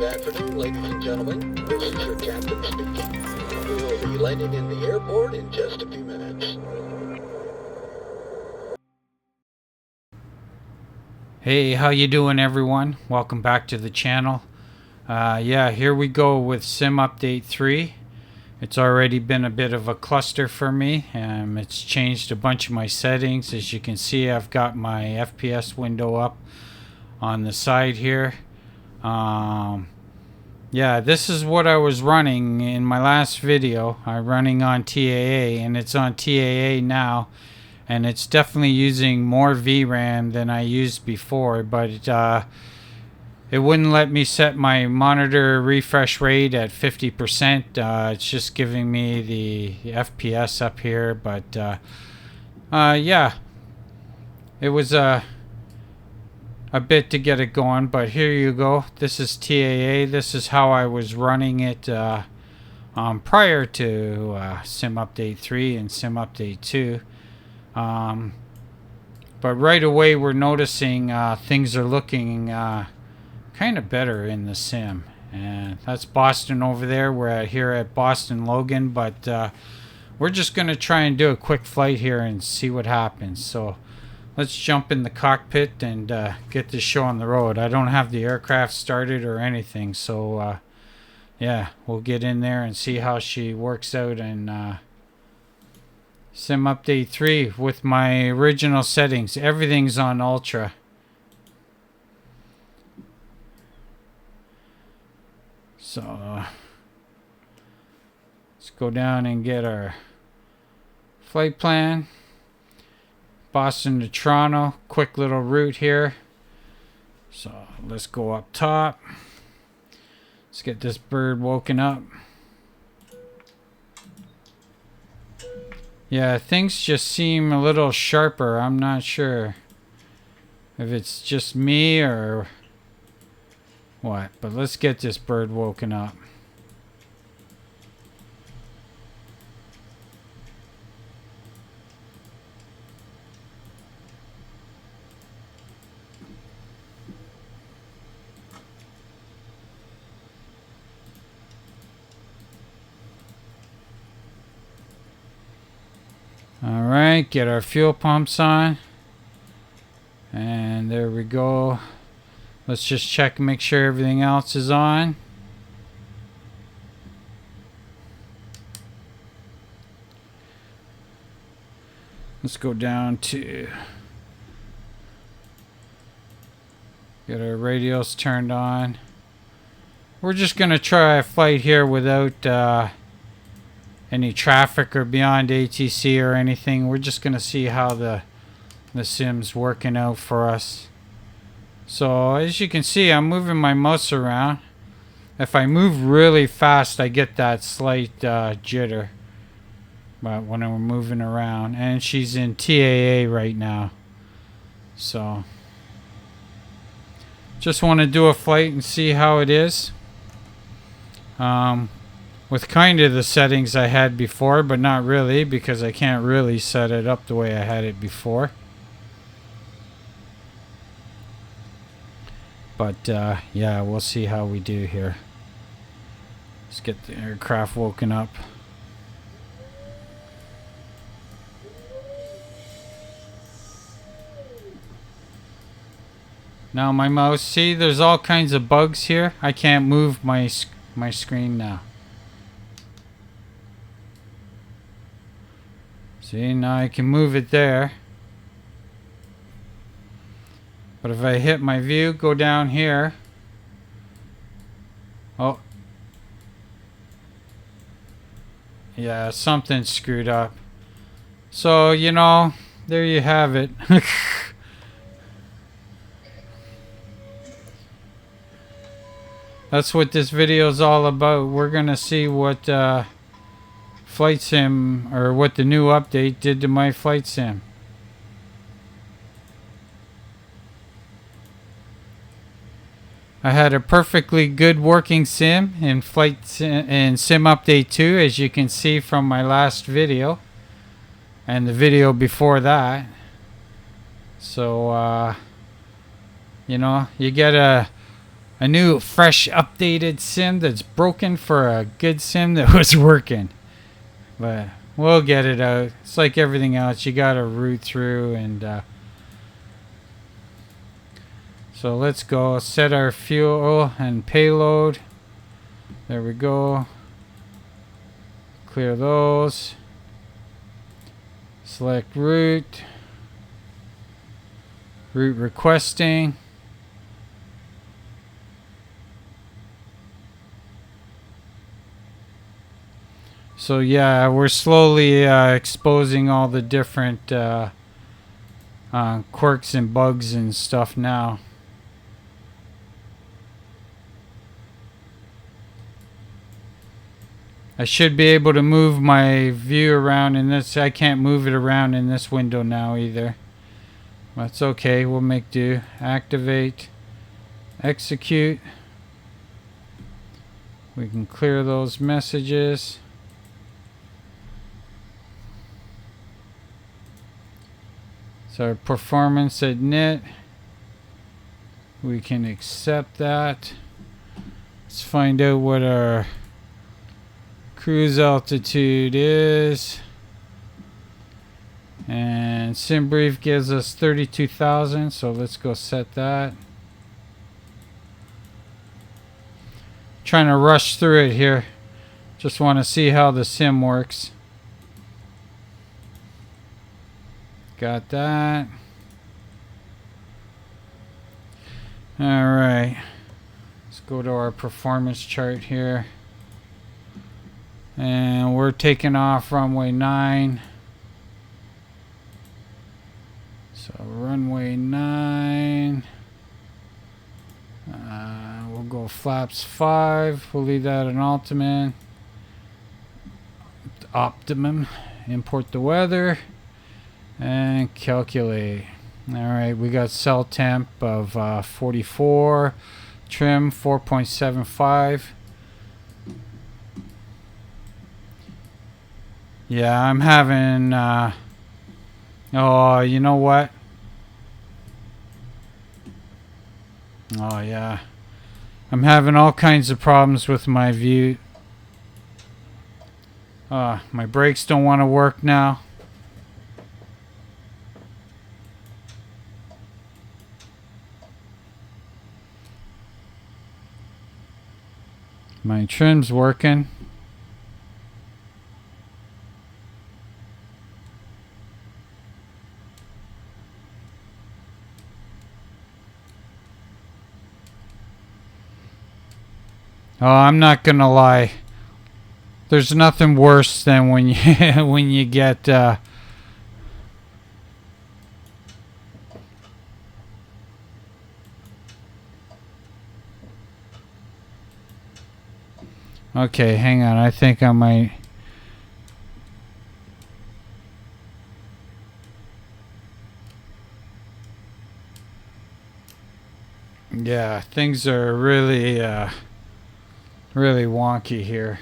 afternoon, ladies and gentlemen. This is your captain speaking. We will be landing in the airport in just a few minutes. Hey, how you doing, everyone? Welcome back to the channel. Yeah, here we go with Sim Update 3. It's already been a bit of a cluster for me. It's changed a bunch of my settings. As you can see, I've got my FPS window up on the side here. Yeah, this is what I was running in my last video. I'm running on TAA, and it's on TAA now. And it's definitely using more VRAM than I used before, but it wouldn't let me set my monitor refresh rate at 50%. It's just giving me the FPS up here, but yeah, it was a bit to get it going, but here you go. This is TAA. This is how I was running it prior to Sim Update 3 and Sim Update 2. But right away we're noticing things are looking kind of better in the sim, and that's Boston over there. We're here at Boston Logan, but we're just gonna try and do a quick flight here and see what happens. So let's jump in the cockpit and get this show on the road. I don't have the aircraft started or anything, so yeah, we'll get in there and see how she works out in Sim Update 3 with my original settings. Everything's on Ultra. So let's go down and get our flight plan. Boston to Toronto, quick little route here. So let's go up top. Let's get this bird woken up. Yeah, things just seem a little sharper. I'm not sure if it's just me or what, but let's get this bird woken up. Alright, get our fuel pumps on. And there we go. Let's just check and make sure everything else is on. Let's go down to get our radios turned on. We're just going to try a flight here without any traffic or beyond ATC or anything. We're just going to see how the sim's working out for us. So as you can see, I'm moving my mouse around. If I move really fast, I get that slight jitter. But when I'm moving around, and she's in TAA right now. So just want to do a flight and see how it is. With kind of the settings I had before, but not really, because I can't really set it up the way I had it before. But yeah, we'll see how we do here. Let's get the aircraft woken up. Now my mouse, see, there's all kinds of bugs here. I can't move my screen now. See, now I can move it there. But if I hit my view, go down here. Oh. Yeah, something's screwed up. So, you know, there you have it. That's what this video is all about. We're going to see what Flight Sim, or what the new update did to my Flight Sim. I had a perfectly good working sim in Sim Update 2, as you can see from my last video and the video before that. So you know, you get a a new, fresh, updated sim that's broken for a good sim that was working. But we'll get it out. It's like everything else. You gotta root through and so let's go set our fuel and payload. There we go. Clear those. Select route. Route requesting. So yeah, we're slowly exposing all the different quirks and bugs and stuff now. I should be able to move my view around in this. I can't move it around in this window now either. That's okay, we'll make do. Activate. Execute. We can clear those messages. So our performance at NIT. We can accept that. Let's find out what our cruise altitude is. And SimBrief gives us 32,000, so let's go set that. Trying to rush through it here. Just want to see how the sim works. Got that. Alright. Let's go to our performance chart here. And we're taking off runway 9. So runway 9. We'll go flaps 5. We'll leave that in ultimate. Optimum. Import the weather. And calculate. Alright, we got cell temp of 44. Trim 4.75. Yeah, I'm having oh, you know what? Oh yeah, I'm having all kinds of problems with my view. My brakes don't want to work now. My trim's working. Oh, I'm not gonna lie. There's nothing worse than when you when you get okay, hang on. I think I might. Yeah, things are really really wonky here.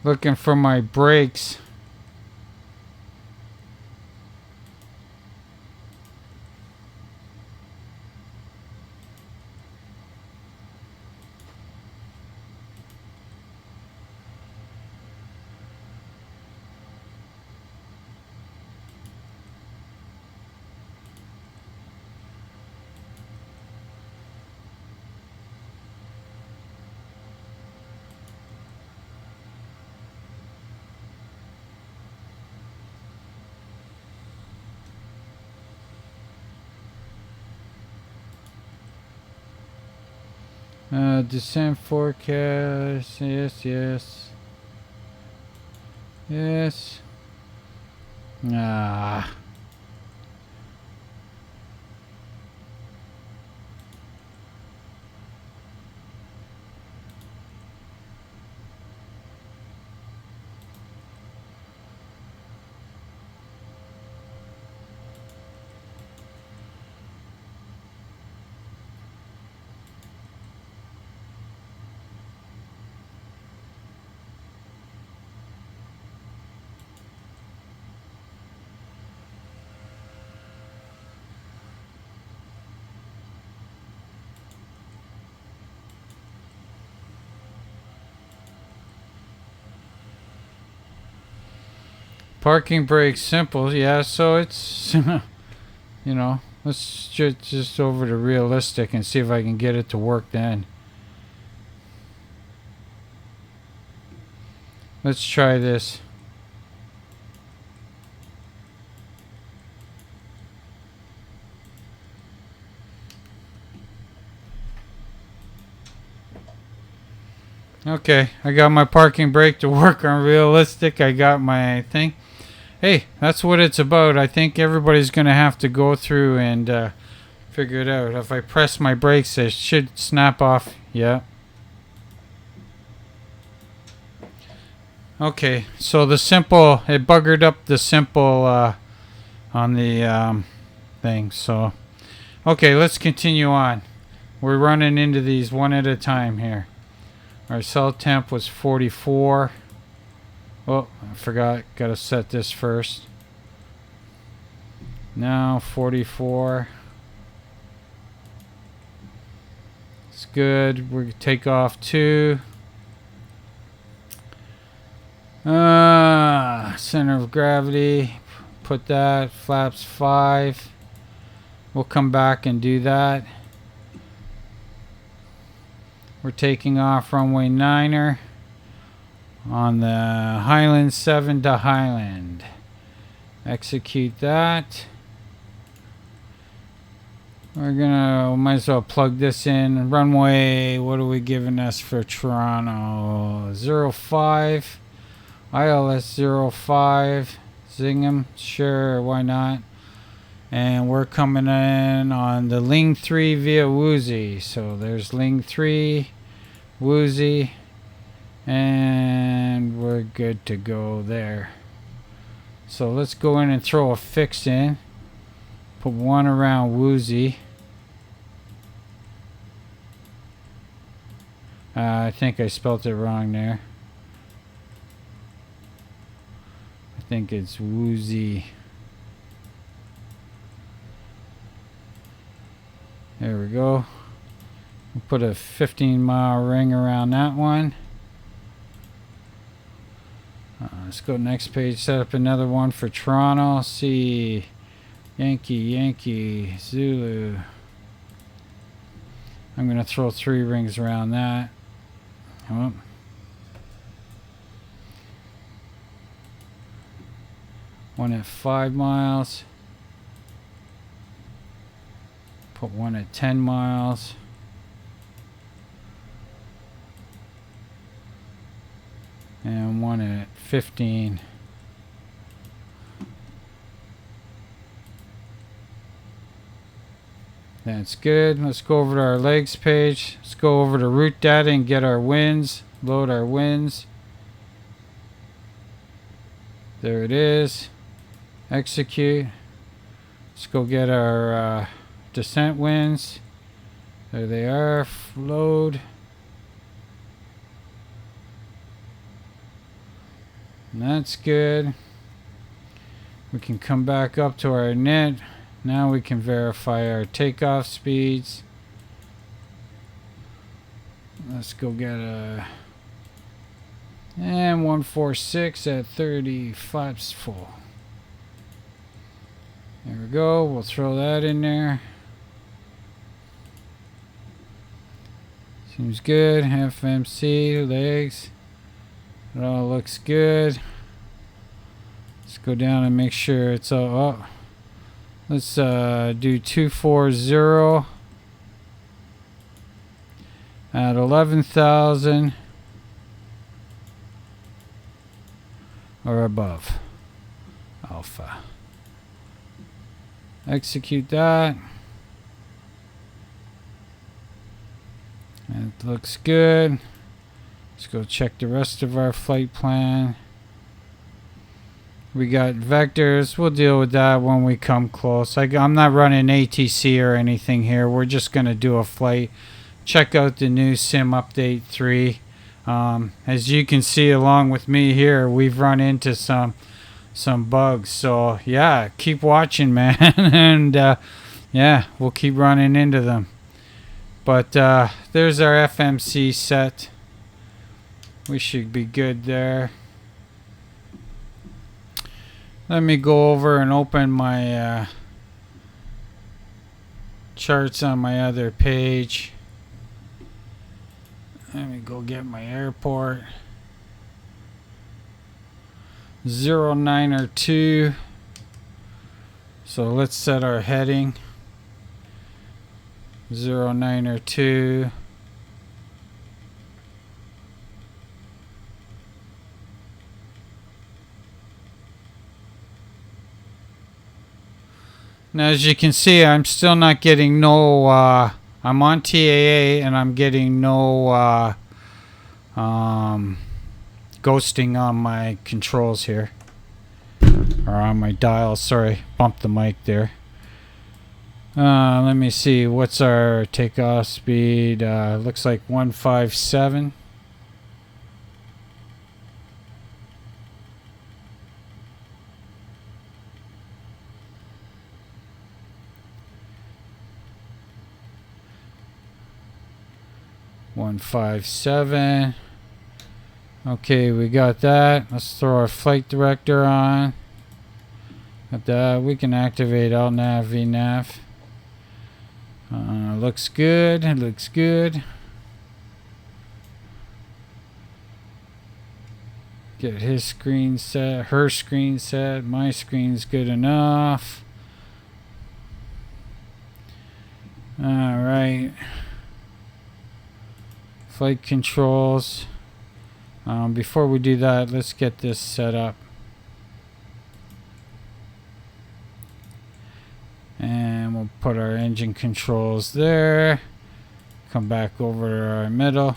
Looking for my brakes. Descent forecast. Yes, yes. Yes. Ah. Parking brake simple, yeah, so it's, you know, let's just over to realistic and see if I can get it to work then. Let's try this. Okay, I got my parking brake to work on realistic. I got my thing. Hey, that's what it's about. I think everybody's going to have to go through and figure it out. If I press my brakes, it should snap off. Yeah. Okay, so the simple, it buggered up the simple on the thing. So, okay, let's continue on. We're running into these one at a time here. Our cell temp was 44. Oh, I forgot. Got to set this first. Now 44. It's good. We're Takeoff 2. Center of gravity. Put that. Flaps 5. We'll come back and do that. We're taking off runway 9er on the Highland 7 to Highland. Execute that. We're gonna, might as well plug this in. Runway, what are we giving us for Toronto? 05. ILS 05. Zingham, sure, why not? And we're coming in on the Ling 3 via Woozy. So there's Ling 3, Woozy, and we're good to go there. So let's go in and throw a fix in. Put one around Woozy. I think I spelt it wrong there. I think it's Woozy. There we go. We'll put a 15-mile ring around that one. Let's go next page. Set up another one for Toronto. See Yankee, Yankee, Zulu. I'm going to throw 3 rings around that. Oh. One at 5 miles. Put one at 10 miles. And one at 15. That's good. Let's go over to our legs page. Let's go over to route data and get our winds. Load our winds. There it is. Execute. Let's go get our descent winds. There they are. Load. And that's good. We can come back up to our net. Now we can verify our takeoff speeds. Let's go get a and 146 at 30 flaps full. There we go. We'll throw that in there. Seems good. FMC legs. It all looks good. Let's go down and make sure it's all up. Let's do 240 at 11,000 or above alpha. Execute that. It looks good. Let's go check the rest of our flight plan. We got vectors. We'll deal with that when we come close. I'm not running ATC or anything here. We're just going to do a flight. Check out the new Sim Update 3. As you can see along with me here, we've run into some bugs. So, yeah, keep watching, man. And, yeah, we'll keep running into them. But there's our FMC set. We should be good there. Let me go over and open my charts on my other page. Let me go get my airport. 0902. So let's set our heading. 0902. Now, as you can see, I'm still not getting no, I'm on TAA and I'm getting no ghosting on my controls here. Or on my dial, sorry, bumped the mic there. Let me see, what's our takeoff speed? Looks like 157. Okay, we got that. Let's throw our flight director on. Got that. We can activate LNAV, VNAV. Looks good. It looks good. Get his screen set, her screen set. My screen's good enough. All right. Flight controls. Before we do that, let's get this set up. And we'll put our engine controls there. Come back over to our middle.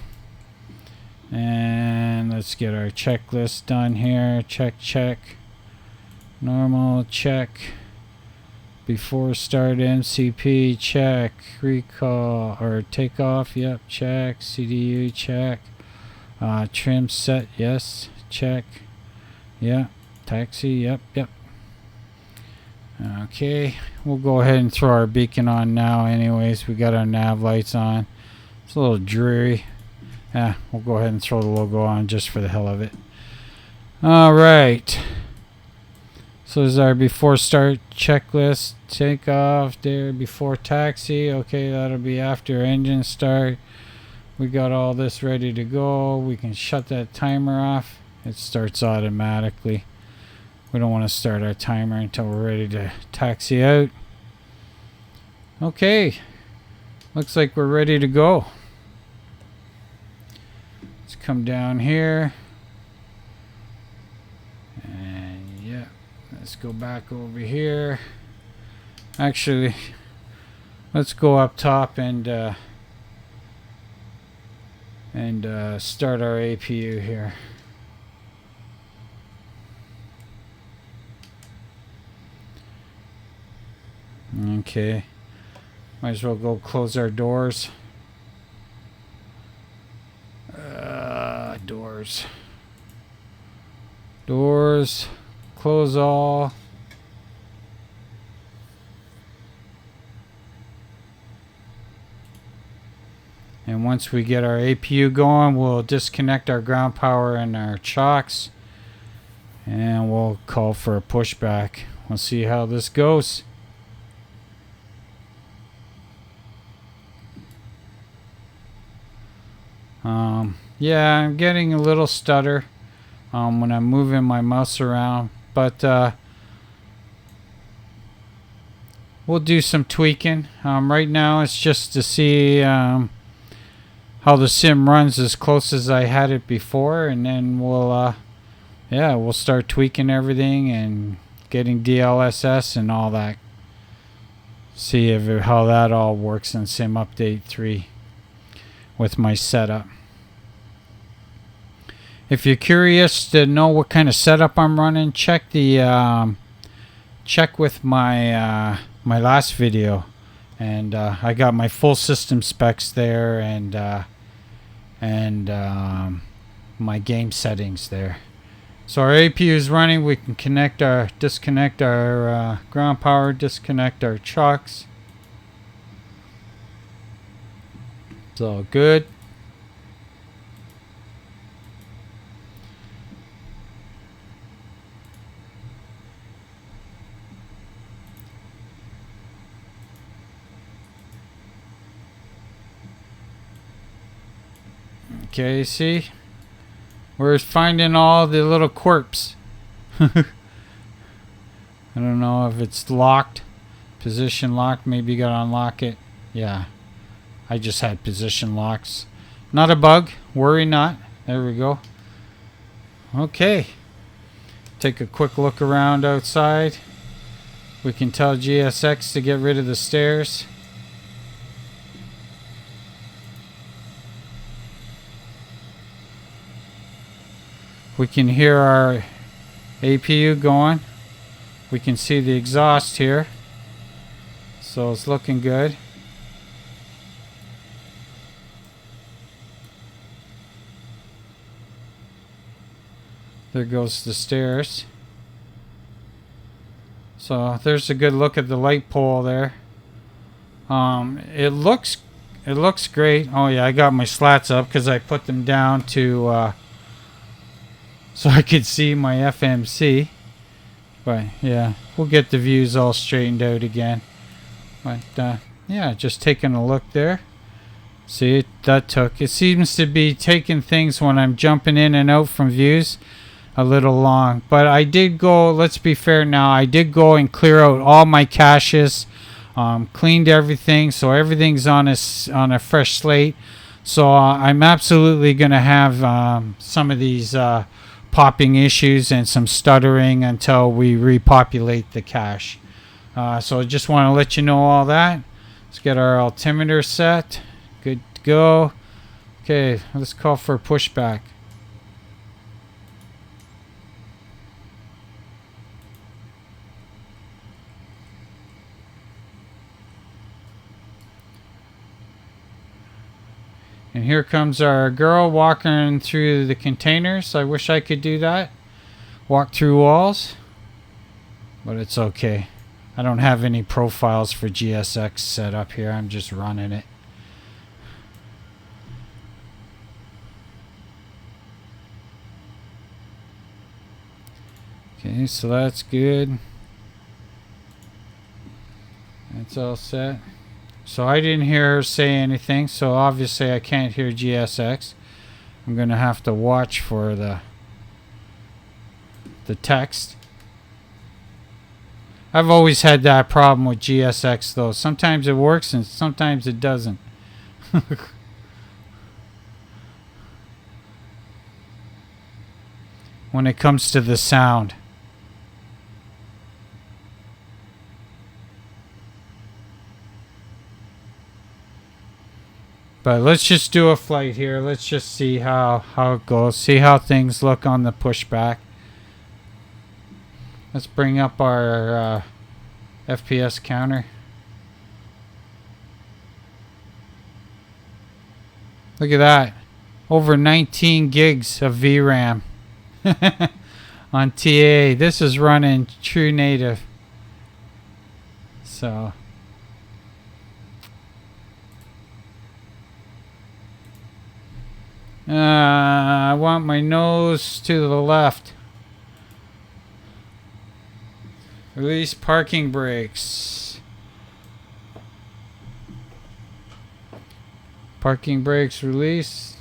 And let's get our checklist done here. Check, check. Normal, check. Before start MCP, check. Recall or takeoff, yep, check. CDU, check. Trim set, yes, check. Yeah, taxi, yep. Okay, we'll go ahead and throw our beacon on now anyways. We got our nav lights on. It's a little dreary. Yeah, we'll go ahead and throw the logo on just for the hell of it. Alright. So this is our before start checklist. Takeoff there, before taxi. Okay, that'll be after engine start. We got all this ready to go. We can shut that timer off. It starts automatically. We don't want to start our timer until we're ready to taxi out. Okay. Looks like we're ready to go. Let's come down here. And yeah, let's go back over here. Actually, let's go up top and start our APU here. Okay, might as well go close our doors. Doors, close all. And once we get our APU going, we'll disconnect our ground power and our chocks. And we'll call for a pushback. We'll see how this goes. Yeah, I'm getting a little stutter when I'm moving my mouse around. But we'll do some tweaking. Right now it's just to see how the sim runs as close as I had it before, and then we'll start tweaking everything and getting DLSS and all that. See how that all works in Sim Update 3 with my setup. If you're curious to know what kind of setup I'm running, check the check with my my last video, and I got my full system specs there, and my game settings there. So our APU is running. We can disconnect our ground power, disconnect our chocks. It's all good. Okay, see? We're finding all the little quirks. I don't know if it's locked. Position locked. Maybe you gotta unlock it. Yeah. I just had position locks. Not a bug. Worry not. There we go. Okay. Take a quick look around outside. We can tell GSX to get rid of the stairs. We can hear our APU going. We can see the exhaust here. So it's looking good. There goes the stairs. So there's a good look at the light pole there. It looks great. Oh yeah, I got my slats up because I put them down to so I could see my FMC. But yeah, we'll get the views all straightened out again. But yeah, just taking a look there. See, it seems to be taking things when I'm jumping in and out from views a little long. But I did go, let's be fair now, I did go and clear out all my caches, cleaned everything, so everything's on a fresh slate. So I'm absolutely going to have some of these popping issues and some stuttering until we repopulate the cache. So I just want to let you know all that. Let's get our altimeter set. Good to go. Okay, let's call for pushback. And here comes our girl walking through the containers. I wish I could do that. Walk through walls. But it's okay. I don't have any profiles for GSX set up here. I'm just running it. Okay, so that's good. That's all set. So I didn't hear her say anything, so obviously I can't hear GSX. I'm gonna have to watch for the text. I've always had that problem with GSX though. Sometimes it works and sometimes it doesn't. When it comes to the sound. But let's just do a flight here. Let's just see how it goes. See how things look on the pushback. Let's bring up our FPS counter. Look at that. Over 19 gigs of VRAM on TA. This is running true native. So I want my nose to the left. Release parking brakes. Parking brakes released.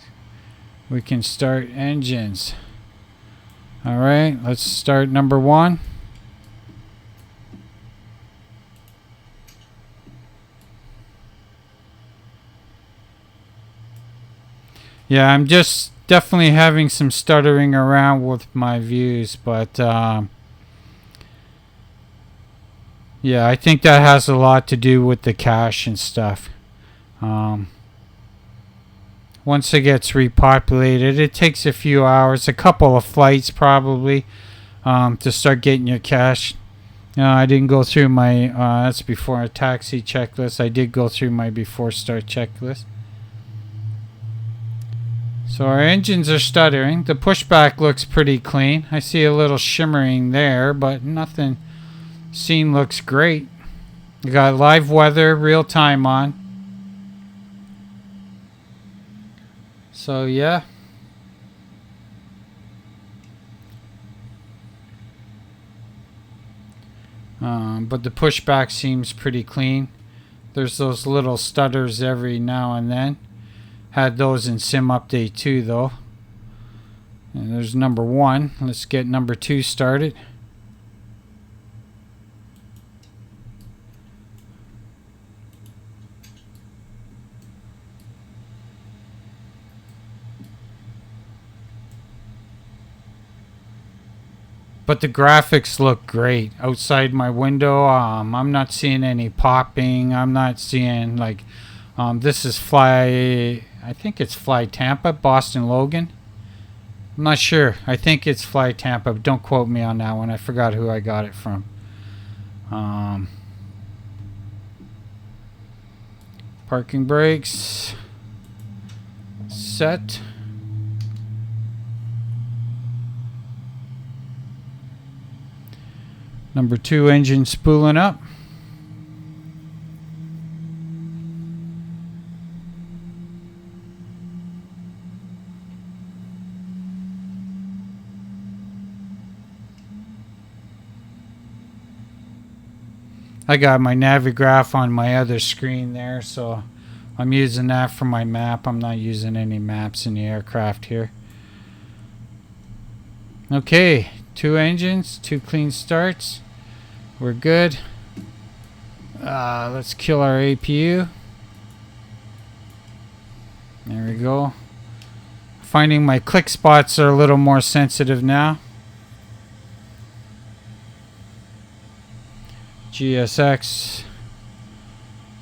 We can start engines. Alright, let's start number 1. Yeah, I'm just definitely having some stuttering around with my views, but yeah, I think that has a lot to do with the cache and stuff. Once it gets repopulated, it takes a few hours, a couple of flights probably, to start getting your cache. I didn't go through my, that's before a taxi checklist. I did go through my before start checklist. So our engines are stuttering. The pushback looks pretty clean. I see a little shimmering there, but nothing. Scene looks great. We got live weather, real time on. So yeah. But the pushback seems pretty clean. There's those little stutters every now and then. Had those in Sim Update 2 though. And there's number 1. Let's get number 2 started. But the graphics look great. Outside my window, I'm not seeing any popping. I'm not seeing like, this is I think it's Fly Tampa, Boston Logan. I'm not sure. I think it's Fly Tampa. But don't quote me on that one. I forgot who I got it from. Parking brakes. Set. Number 2 engine spooling up. I got my Navigraph on my other screen there, so I'm using that for my map. I'm not using any maps in the aircraft here. Okay, 2 engines, 2 clean starts. We're good. Let's kill our APU. There we go. Finding my click spots are a little more sensitive now. GSX.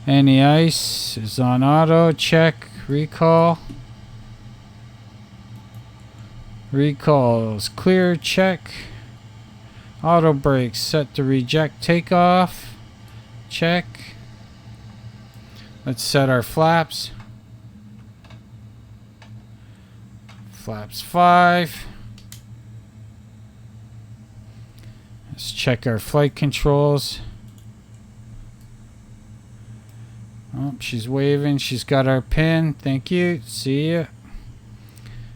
Any ice is on auto. Check. Recall. Recall is clear. Check. Auto brakes set to reject takeoff. Check. Let's set our flaps. Flaps 5. Let's check our flight controls. Oh, she's waving. She's got our pin. Thank you. See ya.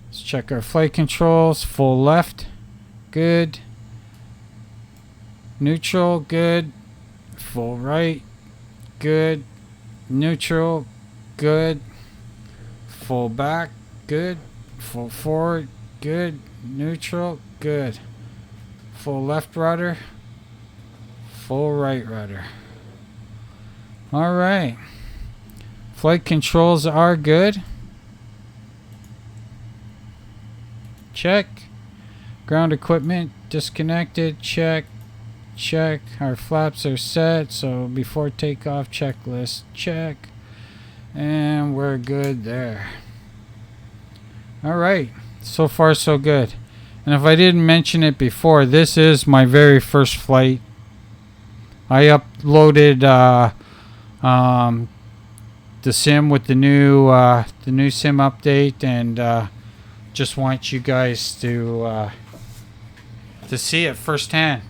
Let's check our flight controls. Full left. Good. Neutral. Good. Full right. Good. Neutral. Good. Full back. Good. Full forward. Good. Neutral. Good. Full left rudder. Full right rudder. Alright. Flight controls are good. Check. Ground equipment disconnected. Check. Check. Our flaps are set. So before takeoff checklist. Check. And we're good there. Alright. So far so good. And if I didn't mention it before, this is my very first flight. I uploaded the sim with the new sim update, and just want you guys to see it firsthand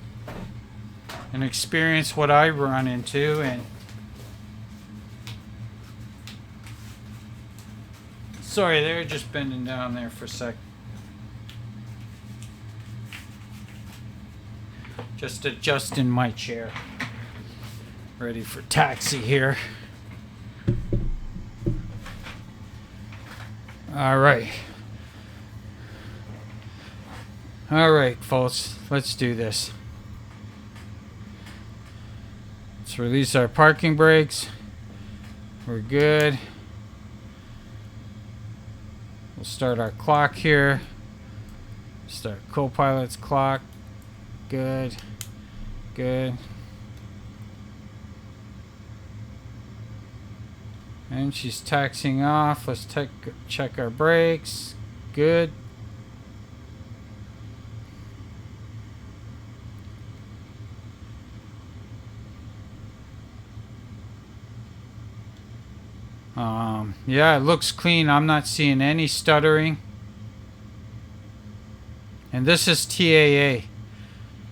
and experience what I run into. And sorry, they were just bending down there for a sec. Just adjusting my chair. Ready for taxi here. Alright. Alright, folks. Let's do this. Let's release our parking brakes. We're good. We'll start our clock here. Start co-pilot's clock. Good. Good. And she's taxiing off. Let's check our brakes. Good. Yeah, it looks clean. I'm not seeing any stuttering. And this is TAA.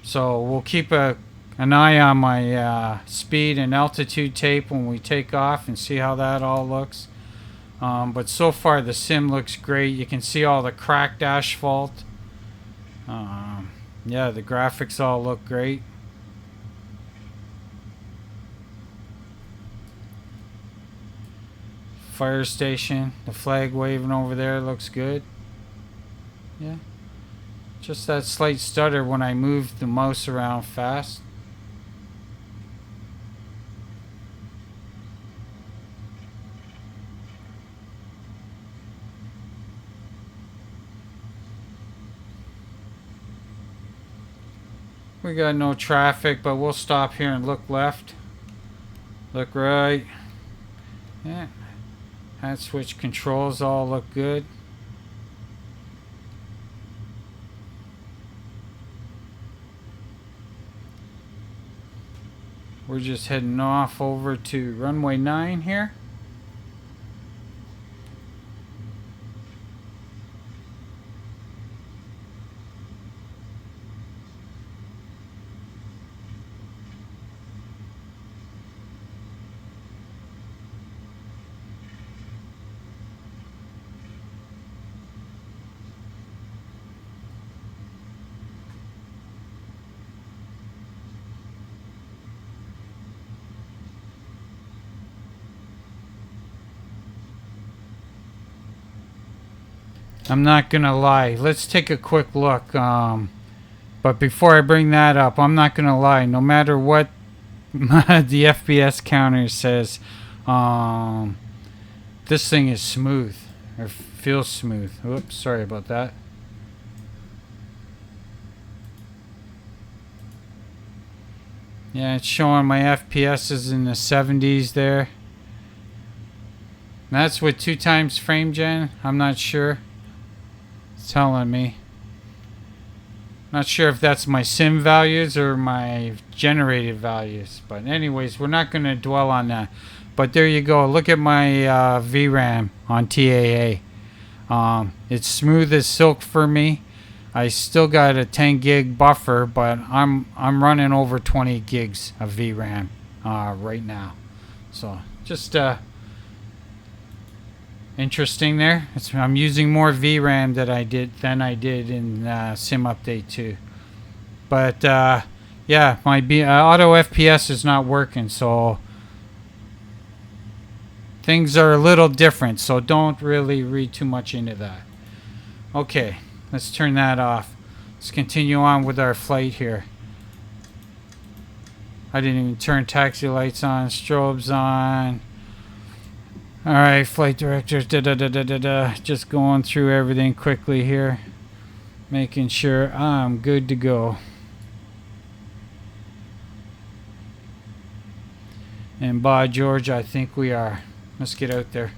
So we'll keep an eye on my speed and altitude tape when we take off and see how that all looks. But so far the sim looks great. You can see all the cracked asphalt. Yeah, the graphics all look great. Fire station. The flag waving over there looks good. Yeah. Just that slight stutter when I move the mouse around fast. We got no traffic, but we'll stop here and look left. Look right. Yeah. Hat switch controls all look good. We're just heading off over to runway 9 here. I'm not gonna lie. Let's take a quick look. But before I bring that up, I'm not gonna lie. No matter what the FPS counter says, this thing is smooth, or feels smooth. Oops, sorry about that. Yeah, it's showing my FPS is in the 70s there. That's with 2 times frame gen. I'm not sure. It's telling me. Not sure if that's my sim values or my generated values. But anyways, we're not going to dwell on that. But there you go. Look at my VRAM on TAA. It's smooth as silk for me. I still got a 10 gig buffer, but I'm running over 20 gigs of VRAM right now. So just interesting there. I'm using more VRAM than I did in Sim Update 2. But yeah, my auto FPS is not working, so things are a little different. So don't really read too much into that. Okay, let's turn that off. Let's continue on with our flight here. I didn't even turn taxi lights on, strobes on. Alright, flight directors, just going through everything quickly here. Making sure I'm good to go. And by George, I think we are. Let's get out there.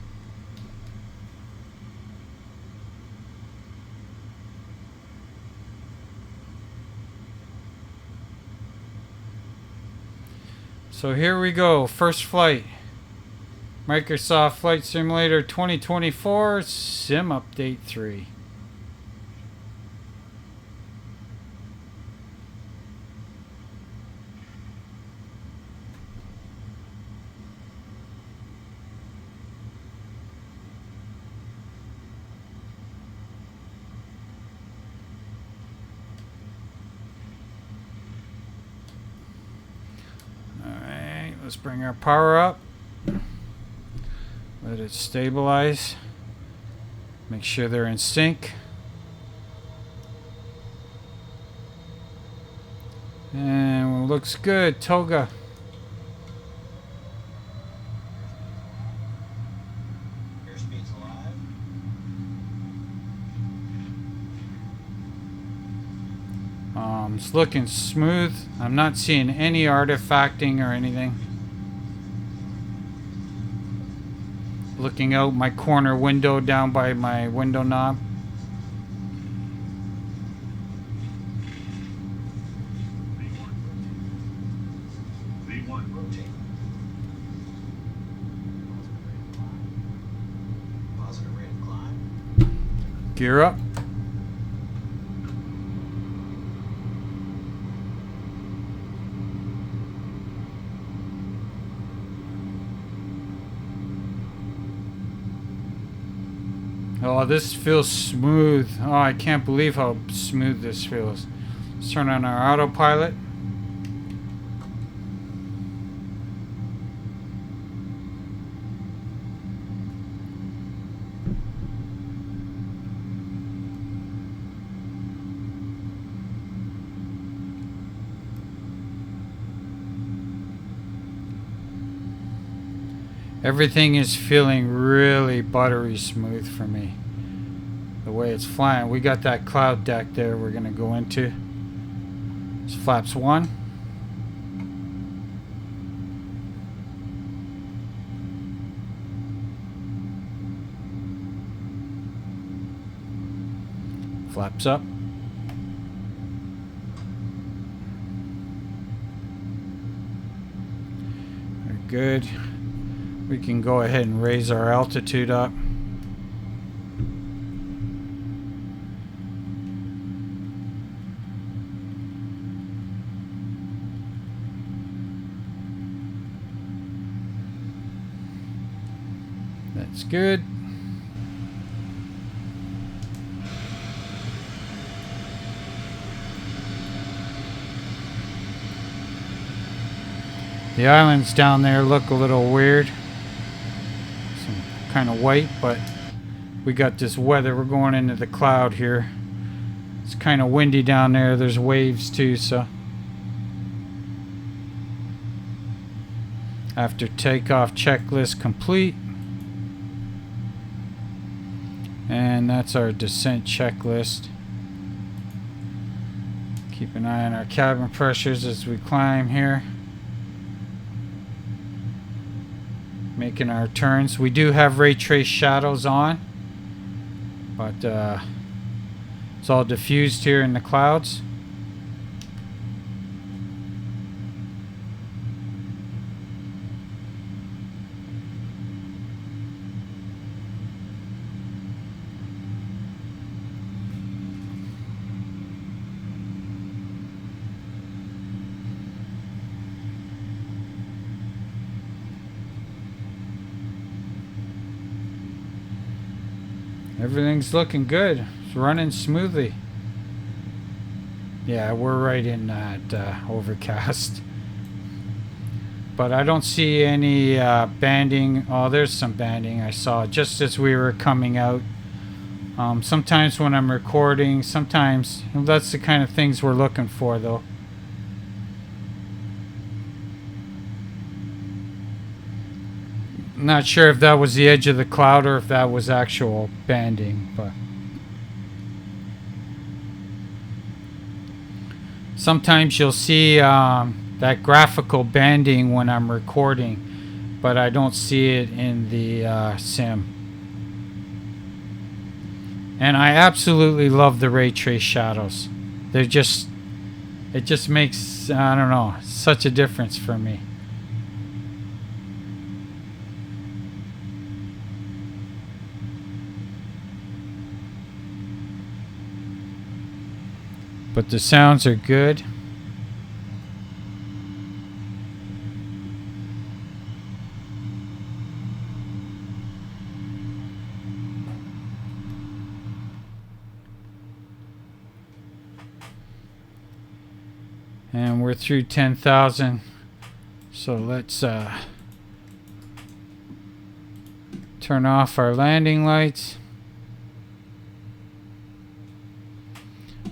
So here we go, first flight. Microsoft Flight Simulator 2024 Sim Update 3. Alright, let's bring our power up. Let it stabilize. Make sure they're in sync. And it looks good. Toga. Airspeed's alive. It's looking smooth. I'm not seeing any artifacting or anything. Looking out my corner window down by my window knob. Rotate. Positive rate of climb. Gear up. Oh, this feels smooth. Oh, I can't believe how smooth this feels. Let's turn on our autopilot. Everything is feeling really buttery smooth for me. The way it's flying. We got that cloud deck there we're going to go into. It's flaps 1. Flaps up. Very good. We can go ahead and raise our altitude up. That's good. The islands down there look a little weird. Some kind of white, but we got this weather. We're going into the cloud here. It's kind of windy down there. There's waves too, so. After takeoff, checklist complete. And that's our descent checklist. Keep an eye on our cabin pressures as we climb here. Making our turns. We do have ray trace shadows on, but it's all diffused here in the clouds. Everything's looking good. It's running smoothly. Yeah, we're right in that overcast. But I don't see any banding. Oh, there's some banding I saw just as we were coming out. Sometimes when I'm recording, sometimes that's the kind of things we're looking for though. Not sure if that was the edge of the cloud or if that was actual banding, but sometimes you'll see that graphical banding when I'm recording, but I don't see it in the sim. And I absolutely love the ray trace shadows. It just makes, I don't know, such a difference for me. But the sounds are good. And we're through 10,000. So let's turn off our landing lights.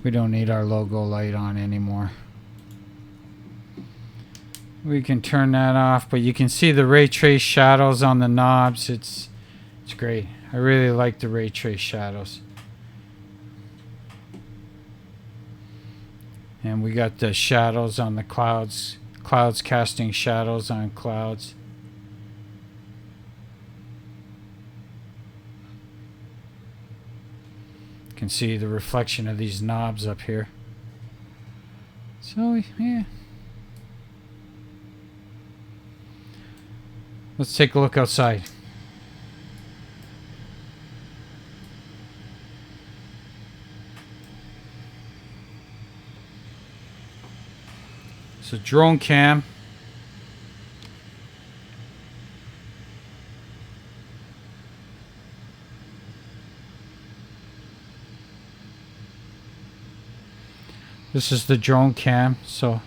We don't need our logo light on anymore. We can turn that off, but you can see the ray trace shadows on the knobs. It's great. I really like the ray trace shadows. And we got the shadows on the clouds. Clouds casting shadows on clouds. Can see the reflection of these knobs up here. So yeah, let's take a look outside. So drone cam. This is the drone cam, so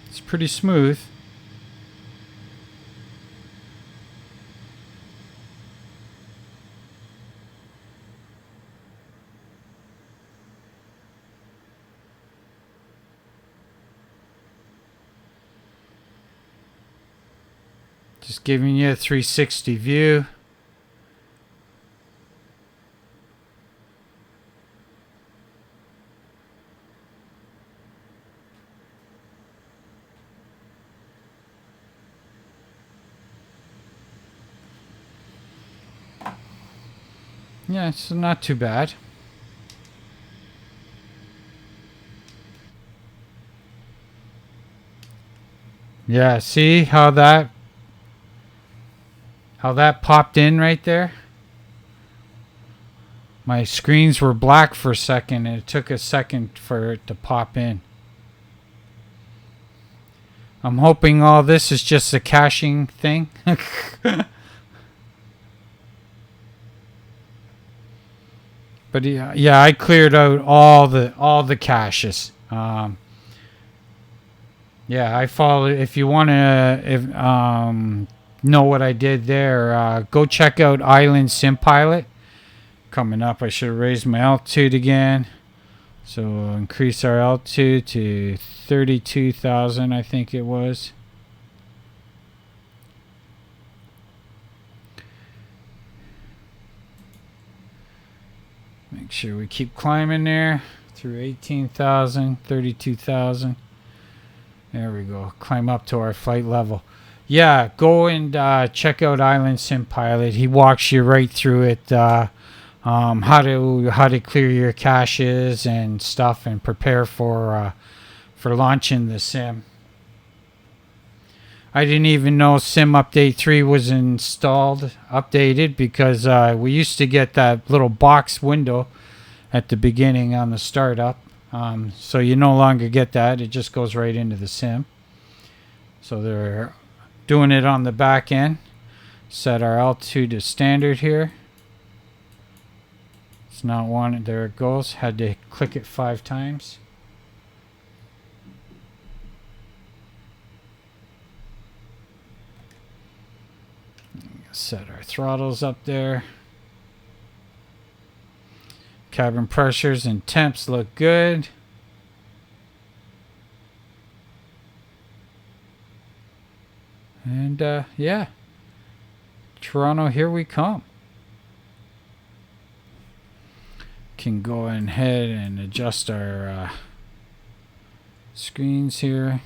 it's pretty smooth. Just giving you a 360 view. Yeah, it's not too bad. Yeah, see how that popped in right there? My screens were black for a second and it took a second for it to pop in. I'm hoping all this is just a caching thing. But yeah, I cleared out all the caches. Yeah, I followed. If you want to know what I did there, go check out Island Sim Pilot. Coming up, I should have raised my altitude again. So we'll increase our altitude to 32,000, I think it was. Make sure we keep climbing there through 18,000, 32,000. There we go. Climb up to our flight level. Yeah, go and check out Island Sim Pilot. He walks you right through it. How to clear your caches and stuff, and prepare for launching the sim. I didn't even know Sim Update 3 was updated, because we used to get that little box window at the beginning on the startup. So you no longer get that. It just goes right into the sim. So they're doing it on the back end. Set our altitude to standard here. It's not wanted. There it goes. Had to click it 5 times. Set our throttles up there. Cabin pressures and temps look good. And yeah, Toronto, here we come. Can go ahead and adjust our screens here.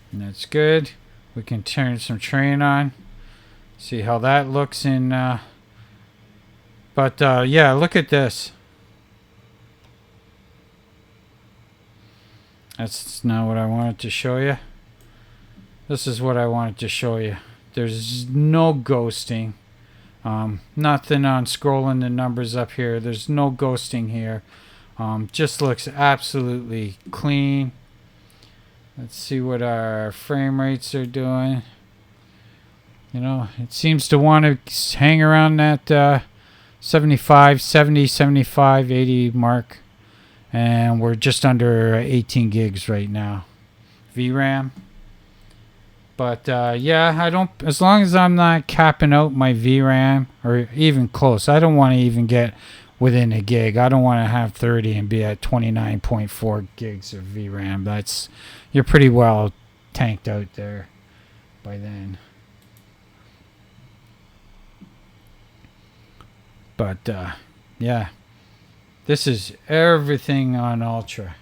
And that's good. We can turn some train on. See how that looks in. Yeah, look at this. That's not what I wanted to show you. This is what I wanted to show you. There's no ghosting. Nothing on scrolling the numbers up here. There's no ghosting here. Just looks absolutely clean. Let's see what our frame rates are doing. You know, it seems to want to hang around that 75, 70, 75, 80 mark. And we're just under 18 gigs right now. VRAM. But yeah, I don't, as long as I'm not capping out my VRAM, or even close, I don't want to even get within a gig. I don't want to have 30 and be at 29.4 gigs of VRAM. That's, you're pretty well tanked out there by then. But yeah, this is everything on Ultra.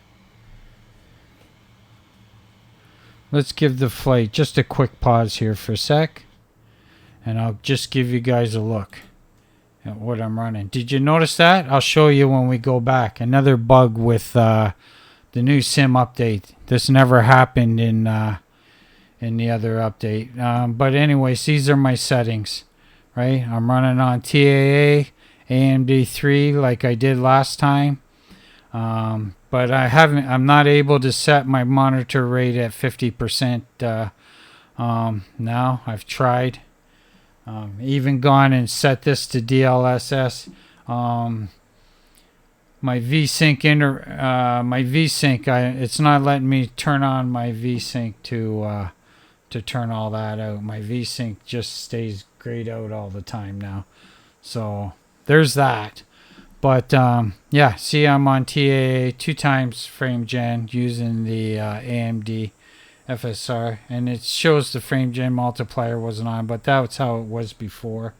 Let's give the flight just a quick pause here for a sec, and I'll just give you guys a look at what I'm running. Did you notice that? I'll show you when we go back. Another bug with the new sim update. This never happened in the other update. But anyways, these are my settings, right? I'm running on TAA, AMD 3 like I did last time. But I'm not able to set my monitor rate at 50% now. I've tried. Even gone and set this to DLSS. my VSync, it's not letting me turn on my VSync to turn all that out. My VSync just stays grayed out all the time now. So there's that. But yeah, see, I'm on TAA 2 times frame gen using the AMD FSR, and it shows the frame gen multiplier wasn't on, but that's how it was before.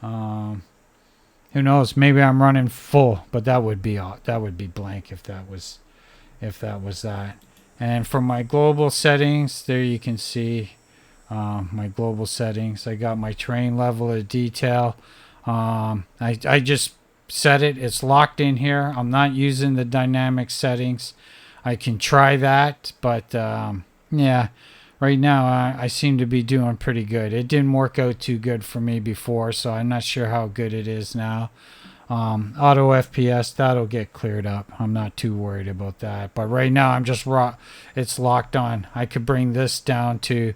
Who knows? Maybe I'm running full, but that would be blank if that was that. And for my global settings, there you can see my global settings. I got my terrain level of detail. I just set it. It's locked in here. I'm not using the dynamic settings. I can try that, but yeah, right now I seem to be doing pretty good. It didn't work out too good for me before, so I'm not sure how good it is now. Auto FPS, that'll get cleared up. I'm not too worried about that. But right now I'm just raw. It's locked on. I could bring this down to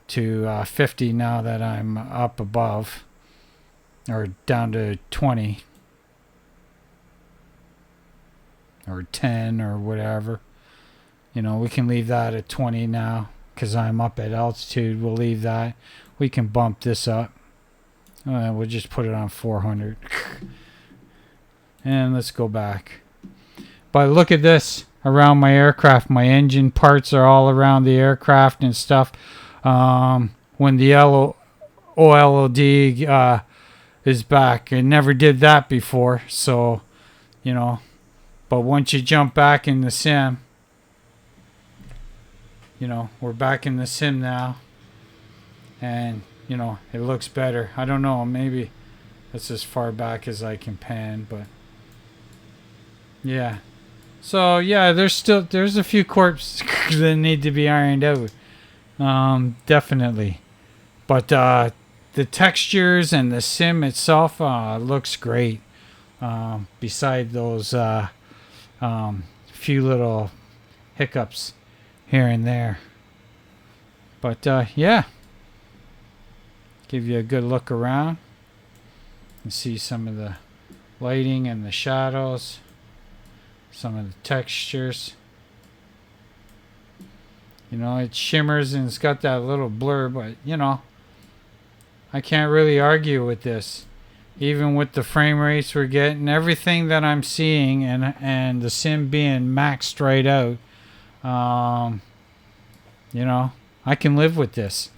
50 now that I'm up above, or down to 20 or 10 or whatever. You know, we can leave that at 20 now because I'm up at altitude. We'll leave that. We can bump this up. We'll just put it on 400. And let's go back. But look at this around my aircraft. My engine parts are all around the aircraft and stuff. When the OLED is back, it never did that before. So, you know, but once you jump back in the sim, you know, we're back in the sim now, and you know, it looks better. I don't know, maybe that's as far back as I can pan, but yeah. So yeah, there's a few corps that need to be ironed out, definitely, but the textures and the sim itself looks great, beside those few little hiccups here and there. But yeah, give you a good look around and see some of the lighting and the shadows, some of the textures. You know, it shimmers and it's got that little blur, but you know, I can't really argue with this. Even with the frame rates we're getting, everything that I'm seeing, and the sim being maxed right out, you know, I can live with this.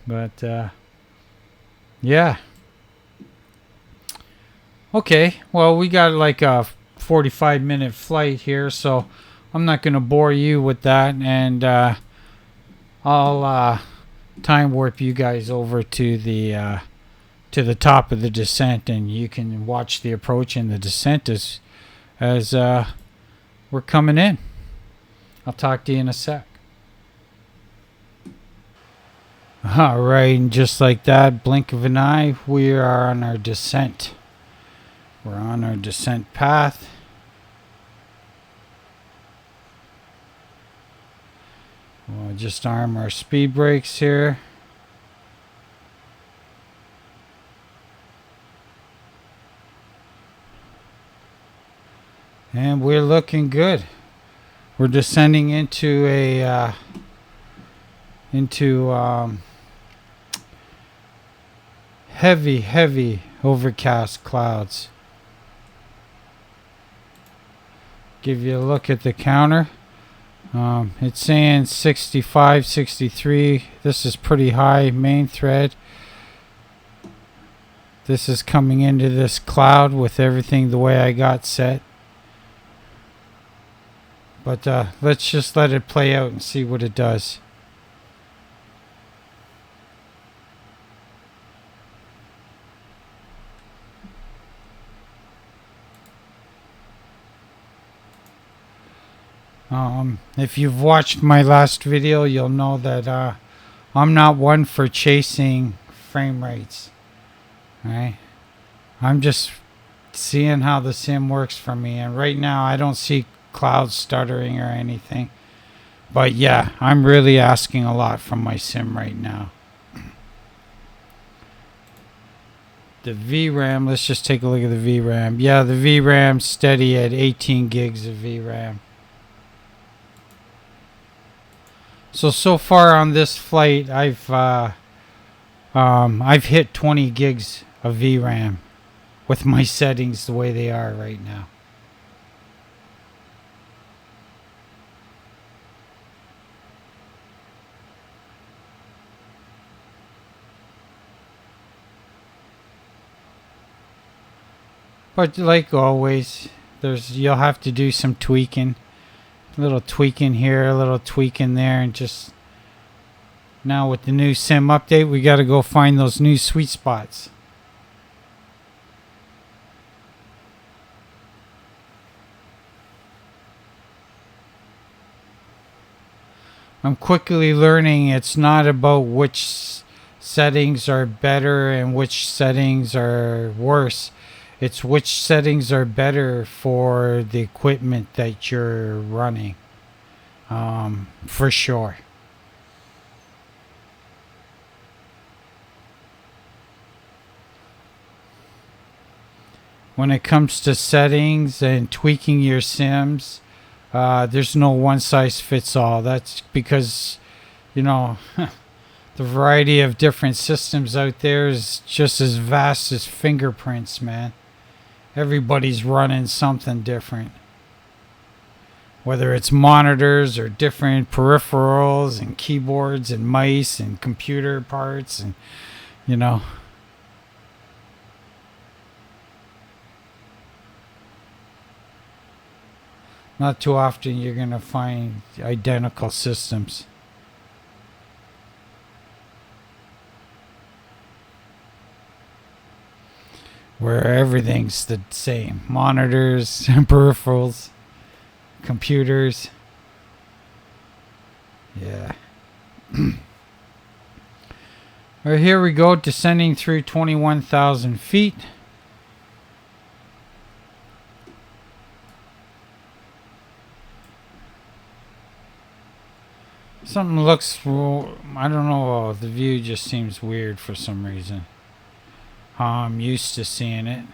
But yeah. Okay, well, we got like a 45-minute flight here, so I'm not going to bore you with that, and I'll time warp you guys over to the top of the descent, and you can watch the approach and the descent as we're coming in. I'll talk to you in a sec. All right, and just like that, blink of an eye, we are on our descent. We're on our descent path. We'll just arm our speed brakes here. And we're looking good. We're descending into a heavy overcast clouds. Give you a look at the counter. It's saying 65, 63. This is pretty high main thread. This is coming into this cloud with everything the way I got set. But let's just let it play out and see what it does. If you've watched my last video, you'll know that I'm not one for chasing frame rates. Right? I'm just seeing how the sim works for me, and right now I don't see clouds stuttering or anything. But yeah, I'm really asking a lot from my sim right now. the VRAM, let's just take a look at the VRAM. Yeah, the VRAM's steady at 18 gigs of VRAM. So far on this flight, I've hit 20 gigs of VRAM with my settings the way they are right now. But like always, you'll have to do some tweaking. A little tweaking here, a little tweaking there, and just now with the new sim update, we got to go find those new sweet spots. I'm quickly learning it's not about which settings are better and which settings are worse. It's which settings are better for the equipment that you're running. For sure. When it comes to settings and tweaking your sims, there's no one size fits all. That's because, the variety of different systems out there is just as vast as fingerprints, man. Everybody's running something different. Whether it's monitors or different peripherals and keyboards and mice and computer parts and, Not too often you're going to find identical systems. Where everything's the same. Monitors, peripherals, computers. Yeah. Alright, here we go, descending through 21,000 feet. Something looks, I don't know, the view just seems weird for some reason. I'm used to seeing it.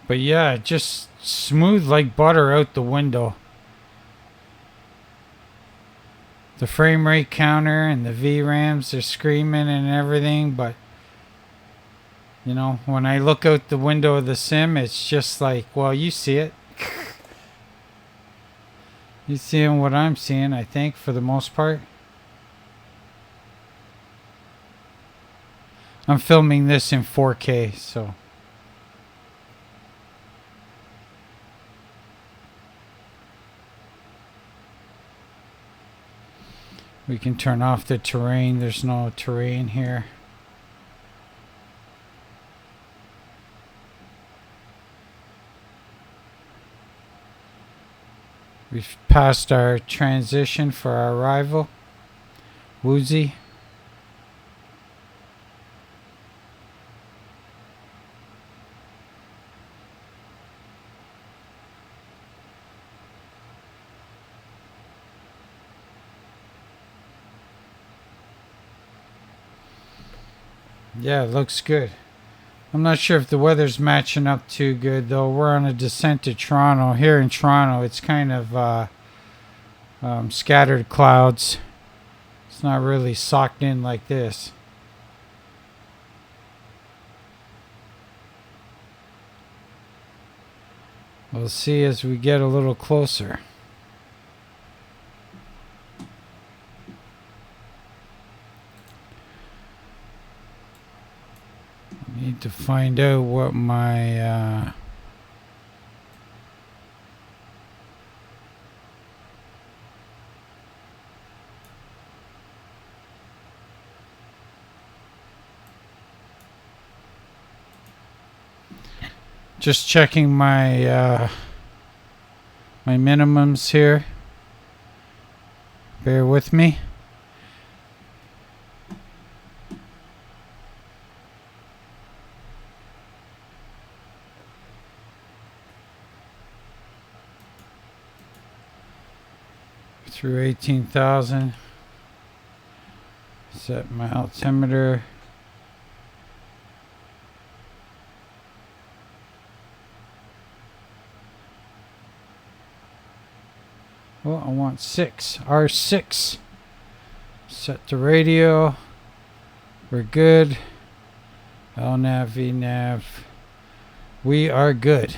But yeah, just smooth like butter out the window. The frame rate counter and the VRAMs are screaming and everything, but when I look out the window of the sim, it's just like, well, you see it. You seeing what I'm seeing, I think, for the most part. I'm filming this in 4K, so. We can turn off the terrain. There's no terrain here. We've passed our transition for our arrival. Woozy. Yeah, it looks good. I'm not sure if the weather's matching up too good, though. We're on a descent to Toronto. Here in Toronto, it's kind of scattered clouds. It's not really socked in like this. We'll see as we get a little closer. Need to find out what my just checking my my minimums here. Bear with me. through 18,000. Set my altimeter. Well, I want 6. R6. Set the radio. We're good. LNAV, VNAV. We are good.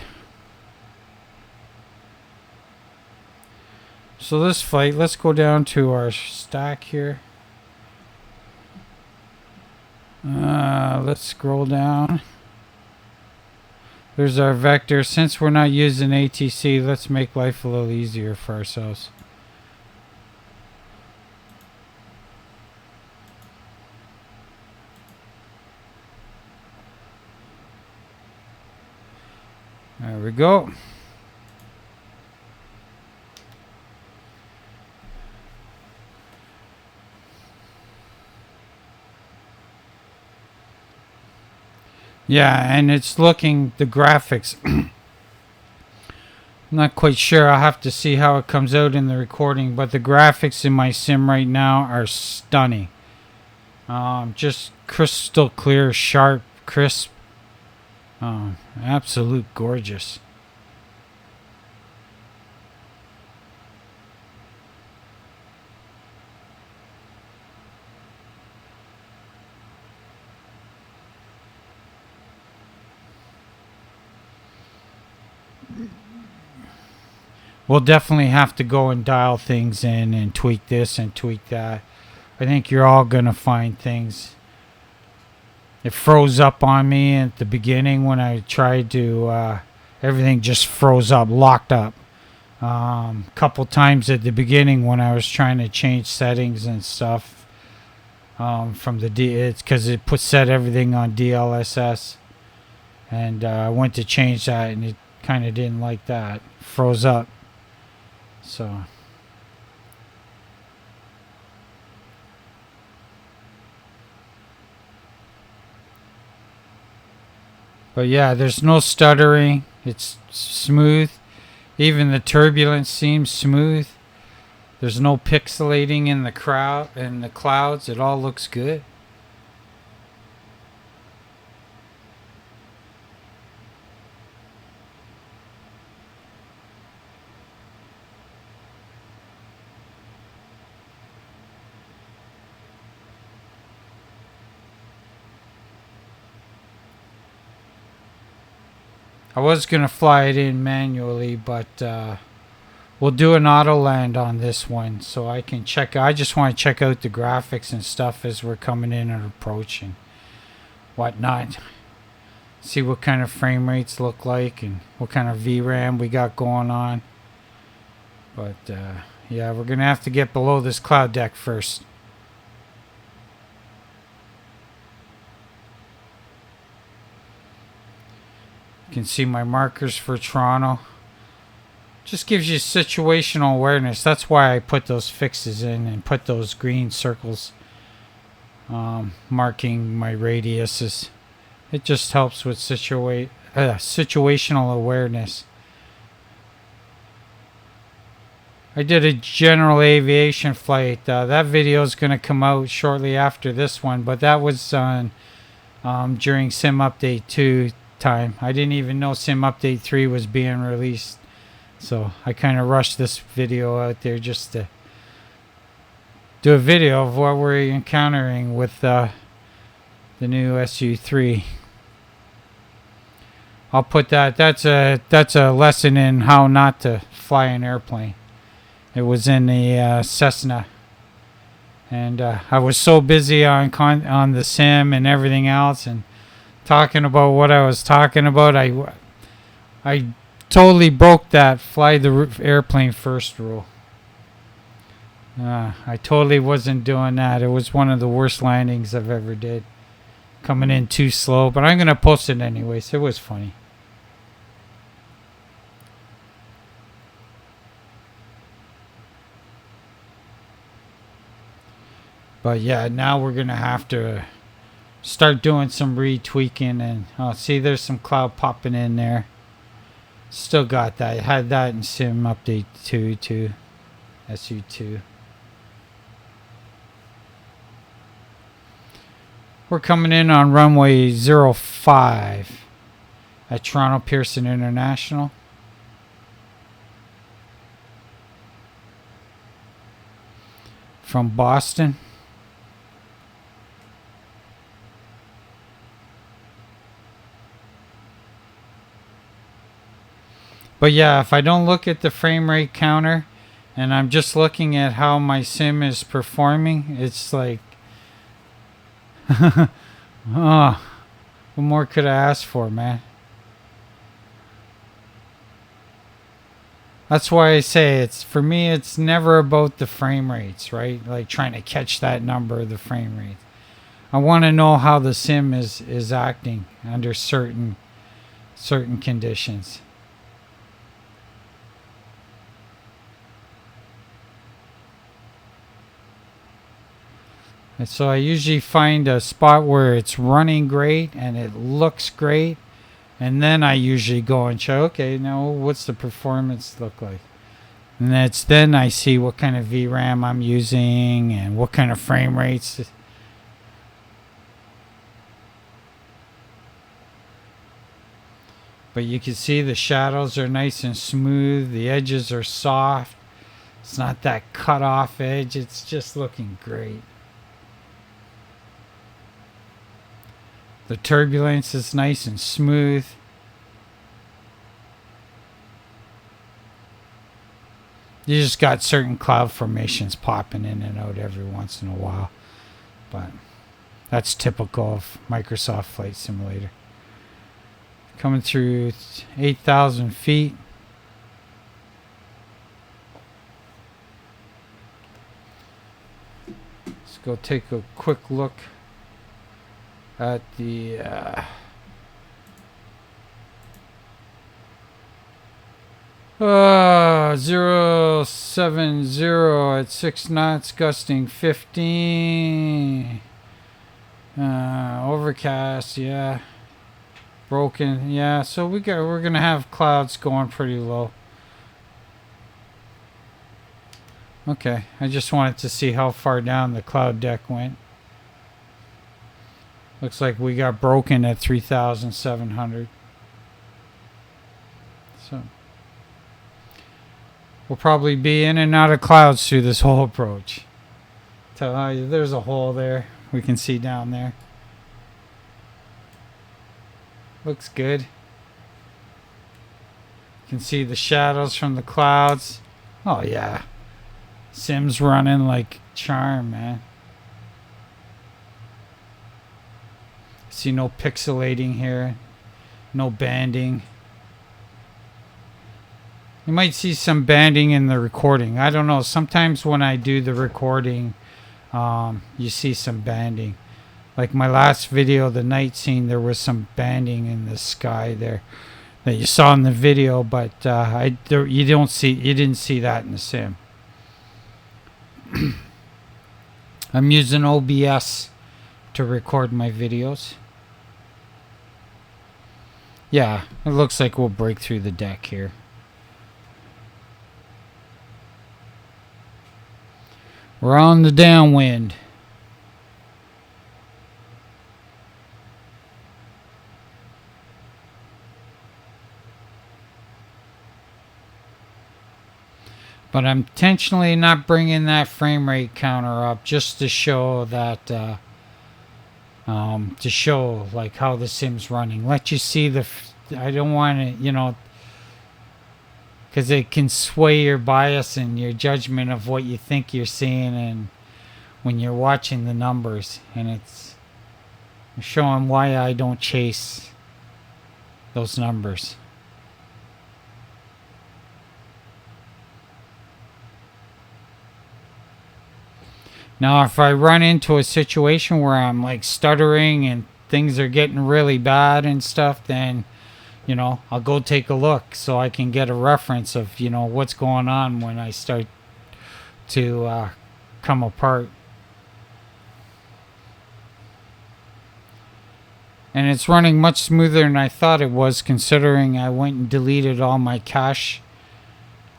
So this flight, let's go down to our stack here. Let's scroll down. There's our vector. Since we're not using ATC, let's make life a little easier for ourselves. There we go. Yeah, and it's looking, the graphics. I'm not quite sure. I'll have to see how it comes out in the recording, but the graphics in my sim right now are stunning. Just crystal clear, sharp, crisp. Absolute gorgeous. We'll definitely have to go and dial things in and tweak this and tweak that. I think you're all going to find things. It froze up on me at the beginning when I tried to, everything just froze up, locked up. Couple times at the beginning when I was trying to change settings and stuff. From the it's because it set everything on DLSS. And I went to change that and it kind of didn't like that. Froze up. So. But yeah, there's no stuttering. It's smooth. Even the turbulence seems smooth. There's no pixelating in the clouds. It all looks good. I was going to fly it in manually, but we'll do an auto land on this one so I can check. I just want to check out the graphics and stuff as we're coming in and approaching whatnot. See what kind of frame rates look like and what kind of VRAM we got going on. But yeah, we're going to have to get below this cloud deck first. You can see my markers for Toronto. Just gives you situational awareness. That's why I put those fixes in and put those green circles marking my radiuses. It just helps with situational awareness. I did a general aviation flight. That video is going to come out shortly after this one, but that was on during Sim Update 2 time. I didn't even know Sim Update 3 was being released, so I kind of rushed this video out there just to do a video of what we're encountering with the new SU3. I'll put that. That's a lesson in how not to fly an airplane. It was in the Cessna, and I was so busy on the sim and everything else, and talking about what I was talking about. I totally broke that fly the airplane first rule. I totally wasn't doing that. It was one of the worst landings I've ever did. Coming in too slow, but I'm gonna post it anyways. It was funny. But yeah, now we're gonna have to start doing some retweaking, and see, there's some cloud popping in there. Still got that. I had that in Sim Update 2 too. SU2. We're coming in on runway 05 at Toronto Pearson International. From Boston. But yeah, if I don't look at the frame rate counter and I'm just looking at how my sim is performing, it's like, oh, what more could I ask for, man? That's why I say it's, for me, it's never about the frame rates, right? Like trying to catch that number of the frame rate. I want to know how the sim is acting under certain conditions. And so I usually find a spot where it's running great and it looks great. And then I usually go and check, okay, now what's the performance look like? And then I see what kind of VRAM I'm using and what kind of frame rates. But you can see the shadows are nice and smooth. The edges are soft. It's not that cut off edge. It's just looking great. The turbulence is nice and smooth. You just got certain cloud formations popping in and out every once in a while. But that's typical of Microsoft Flight Simulator. Coming through 8,000 feet. Let's go take a quick look at the 070 at 6 knots, gusting 15. Overcast, yeah. Broken, yeah. So we're gonna have clouds going pretty low. Okay, I just wanted to see how far down the cloud deck went. Looks like we got broken at 3,700. So we'll probably be in and out of clouds through this whole approach. There's a hole there. We can see down there. Looks good. You can see the shadows from the clouds. Oh yeah. Sim's running like charm, man. See no pixelating here, no banding. You might see some banding in the recording. I don't know. Sometimes when I do the recording, you see some banding. Like my last video, the night scene, there was some banding in the sky there that you saw in the video, but you didn't see that in the sim. I'm using OBS to record my videos. Yeah, it looks like we'll break through the deck here. We're on the downwind. But I'm intentionally not bringing that frame rate counter up just to show that, to show like how the sim's running. Let you see I don't want to, you know, because it can sway your bias and your judgment of what you think you're seeing, and when you're watching the numbers, and it's showing why I don't chase those numbers. Now, if I run into a situation where I'm like stuttering and things are getting really bad and stuff, then, you know, I'll go take a look so I can get a reference of, you know, what's going on when I start to come apart. And it's running much smoother than I thought it was, considering I went and deleted all my cache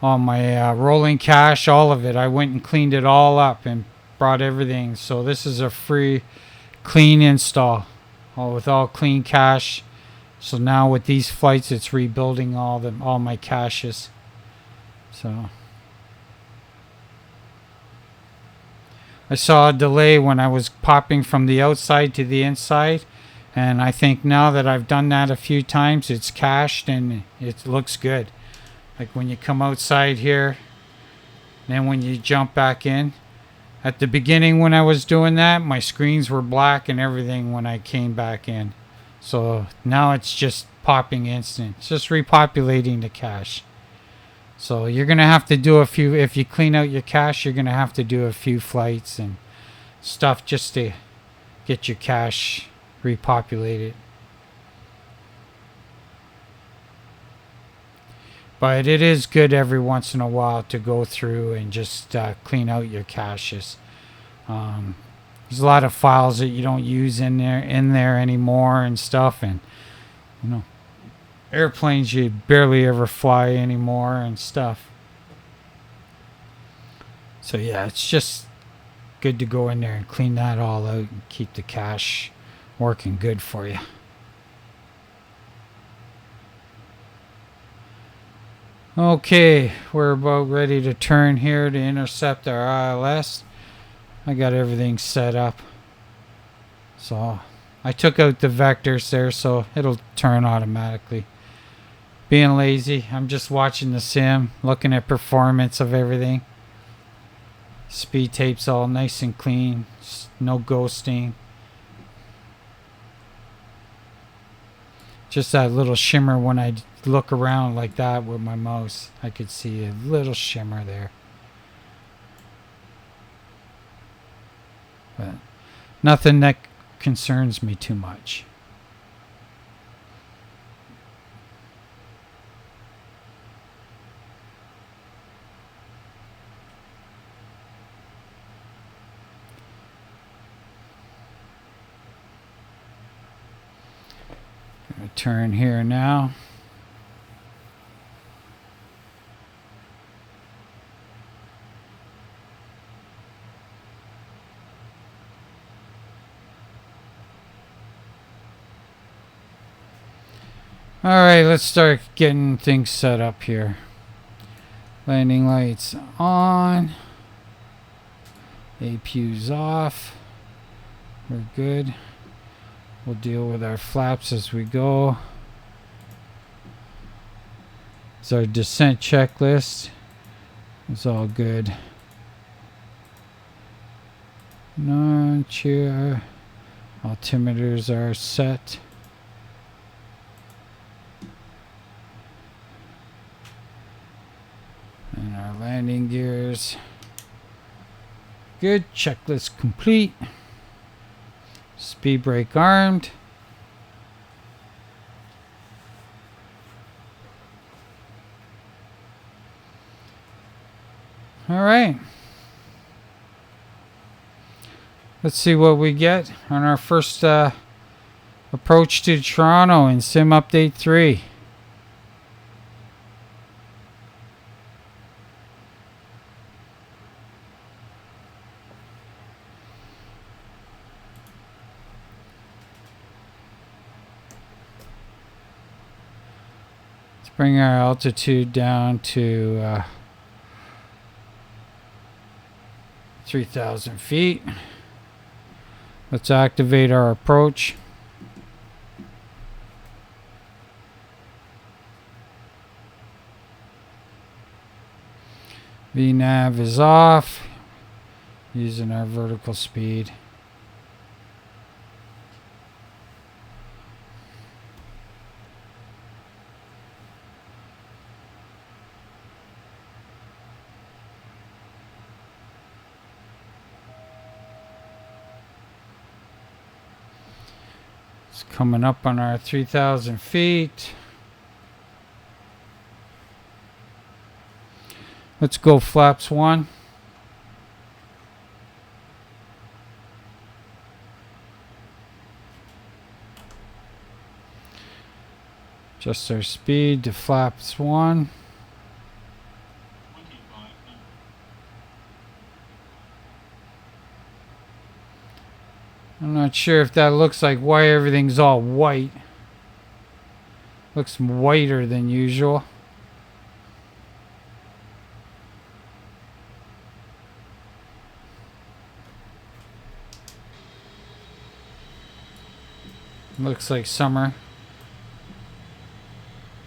all my rolling cache, all of it. I went and cleaned it all up and brought everything. So this is a free clean install, all with all clean cache. So now with these flights, it's rebuilding all my caches. So I saw a delay when I was popping from the outside to the inside, and I think now that I've done that a few times, it's cached and it looks good. Like when you come outside here, then when you jump back in. At the beginning when I was doing that, my screens were black and everything when I came back in. So now it's just popping instant. It's just repopulating the cache. So you're going to have to do a few, if you clean out your cache, you're going to have to do a few flights and stuff just to get your cache repopulated. But it is good every once in a while to go through and just clean out your caches. There's a lot of files that you don't use in there anymore and stuff, and you know, airplanes you barely ever fly anymore and stuff. So yeah, it's just good to go in there and clean that all out and keep the cache working good for you. Okay, we're about ready to turn here to intercept our ILS. I got everything set up. So I took out the vectors there, so it'll turn automatically. Being lazy, I'm just watching the sim, looking at performance of everything. Speed tape's all nice and clean, no ghosting. Just that little shimmer when I look around like that with my mouse. I could see a little shimmer there. But nothing that concerns me too much. Gonna turn here now. Alright, let's start getting things set up here. Landing lights on. APU's off. We're good. We'll deal with our flaps as we go. It's our descent checklist. It's all good. Non-cheer. Altimeters are set. And our landing gears. Good. Checklist complete. Speed brake armed. All right. Let's see what we get on our first approach to Toronto in Sim Update 3. Bring our altitude down to 3,000 feet. Let's activate our approach. VNav is off, using our vertical speed. Coming up on our 3,000 feet. Let's go flaps 1. Adjust our speed to flaps 1. I'm not sure if that looks like why everything's all white. Looks whiter than usual. Looks like summer.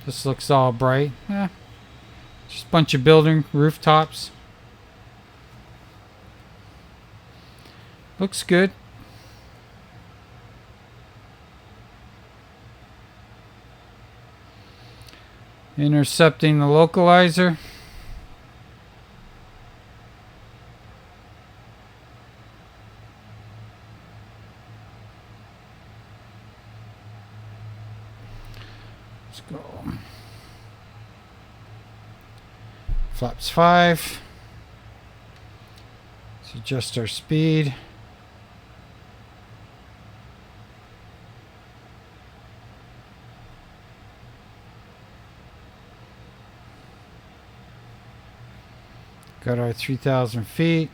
This looks all bright. Just a bunch of building rooftops. Looks good. Intercepting the localizer. Let's go. Flaps 5. Let's adjust our speed. Got our 3,000 feet.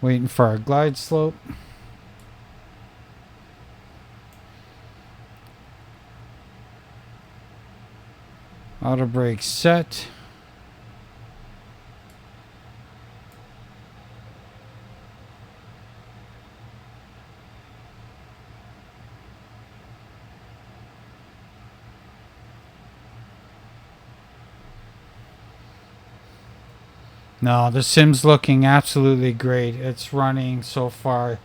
Waiting for our glide slope. Auto brake set. No, the sim's looking absolutely great. It's running so far.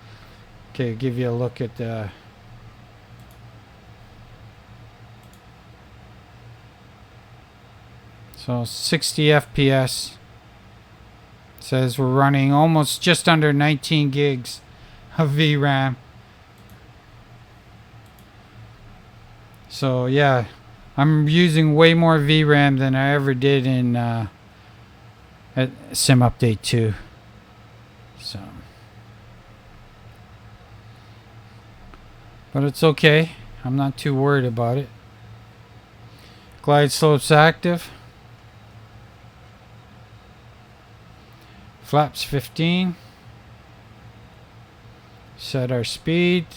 Okay, give you a look at the... So 60 FPS. Says we're running almost just under 19 gigs of VRAM. So yeah, I'm using way more VRAM than I ever did in at Sim Update 2. So, but it's okay. I'm not too worried about it. Glide slope's active. Flaps 15. Set our speed.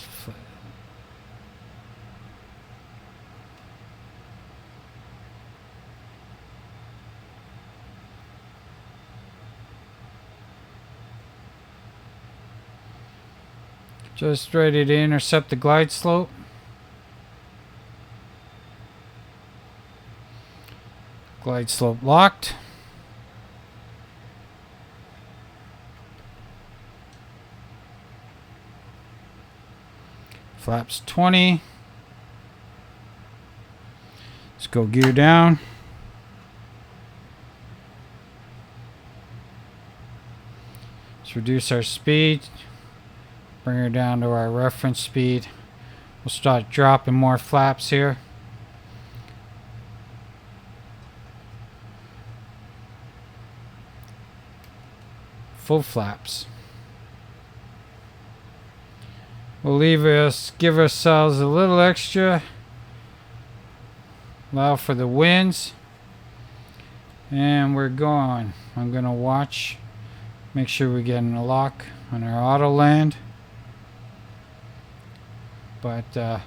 Just ready to intercept the glide slope. Glide slope locked. Flaps 20. Let's go gear down. Let's reduce our speed. Bring her down to our reference speed. We'll start dropping more flaps here. Full flaps. We'll give ourselves a little extra. Allow for the winds. And we're going. I'm gonna watch. Make sure we're getting a lock on our auto land. But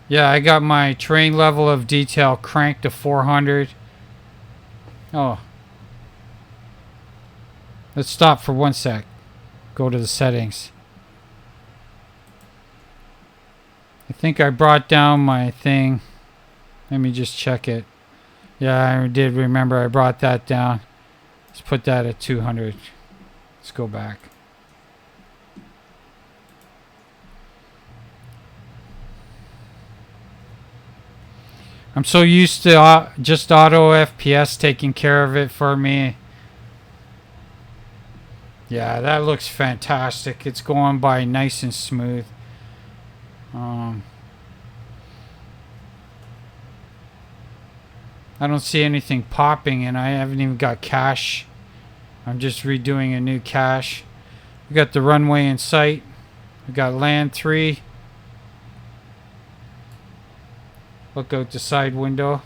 yeah, I got my terrain level of detail cranked to 400. Oh. Let's stop for 1 sec. Go to the settings. I think I brought down my thing. Let me just check it. Yeah, I did remember I brought that down. Let's put that at 200. Let's go back. I'm so used to just auto FPS taking care of it for me. Yeah, that looks fantastic. It's going by nice and smooth. I don't see anything popping, and I haven't even got cache. I'm just redoing a new cache. We got the runway in sight. We got land 3. Look out the side window.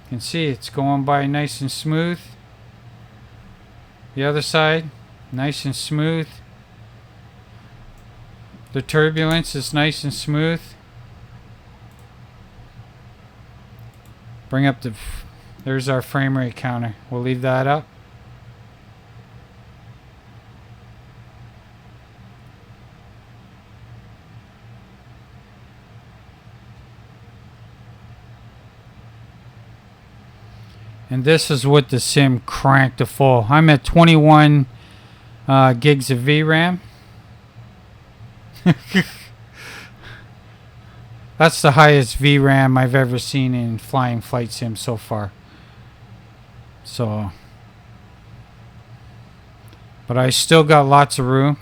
You can see it's going by nice and smooth. The other side, nice and smooth. The turbulence is nice and smooth. Bring up the... There's our frame rate counter. We'll leave that up. And this is what the sim cranked to full. I'm at 21 gigs of VRAM. That's the highest VRAM I've ever seen in flying flight sim so far. So, but I still got lots of room.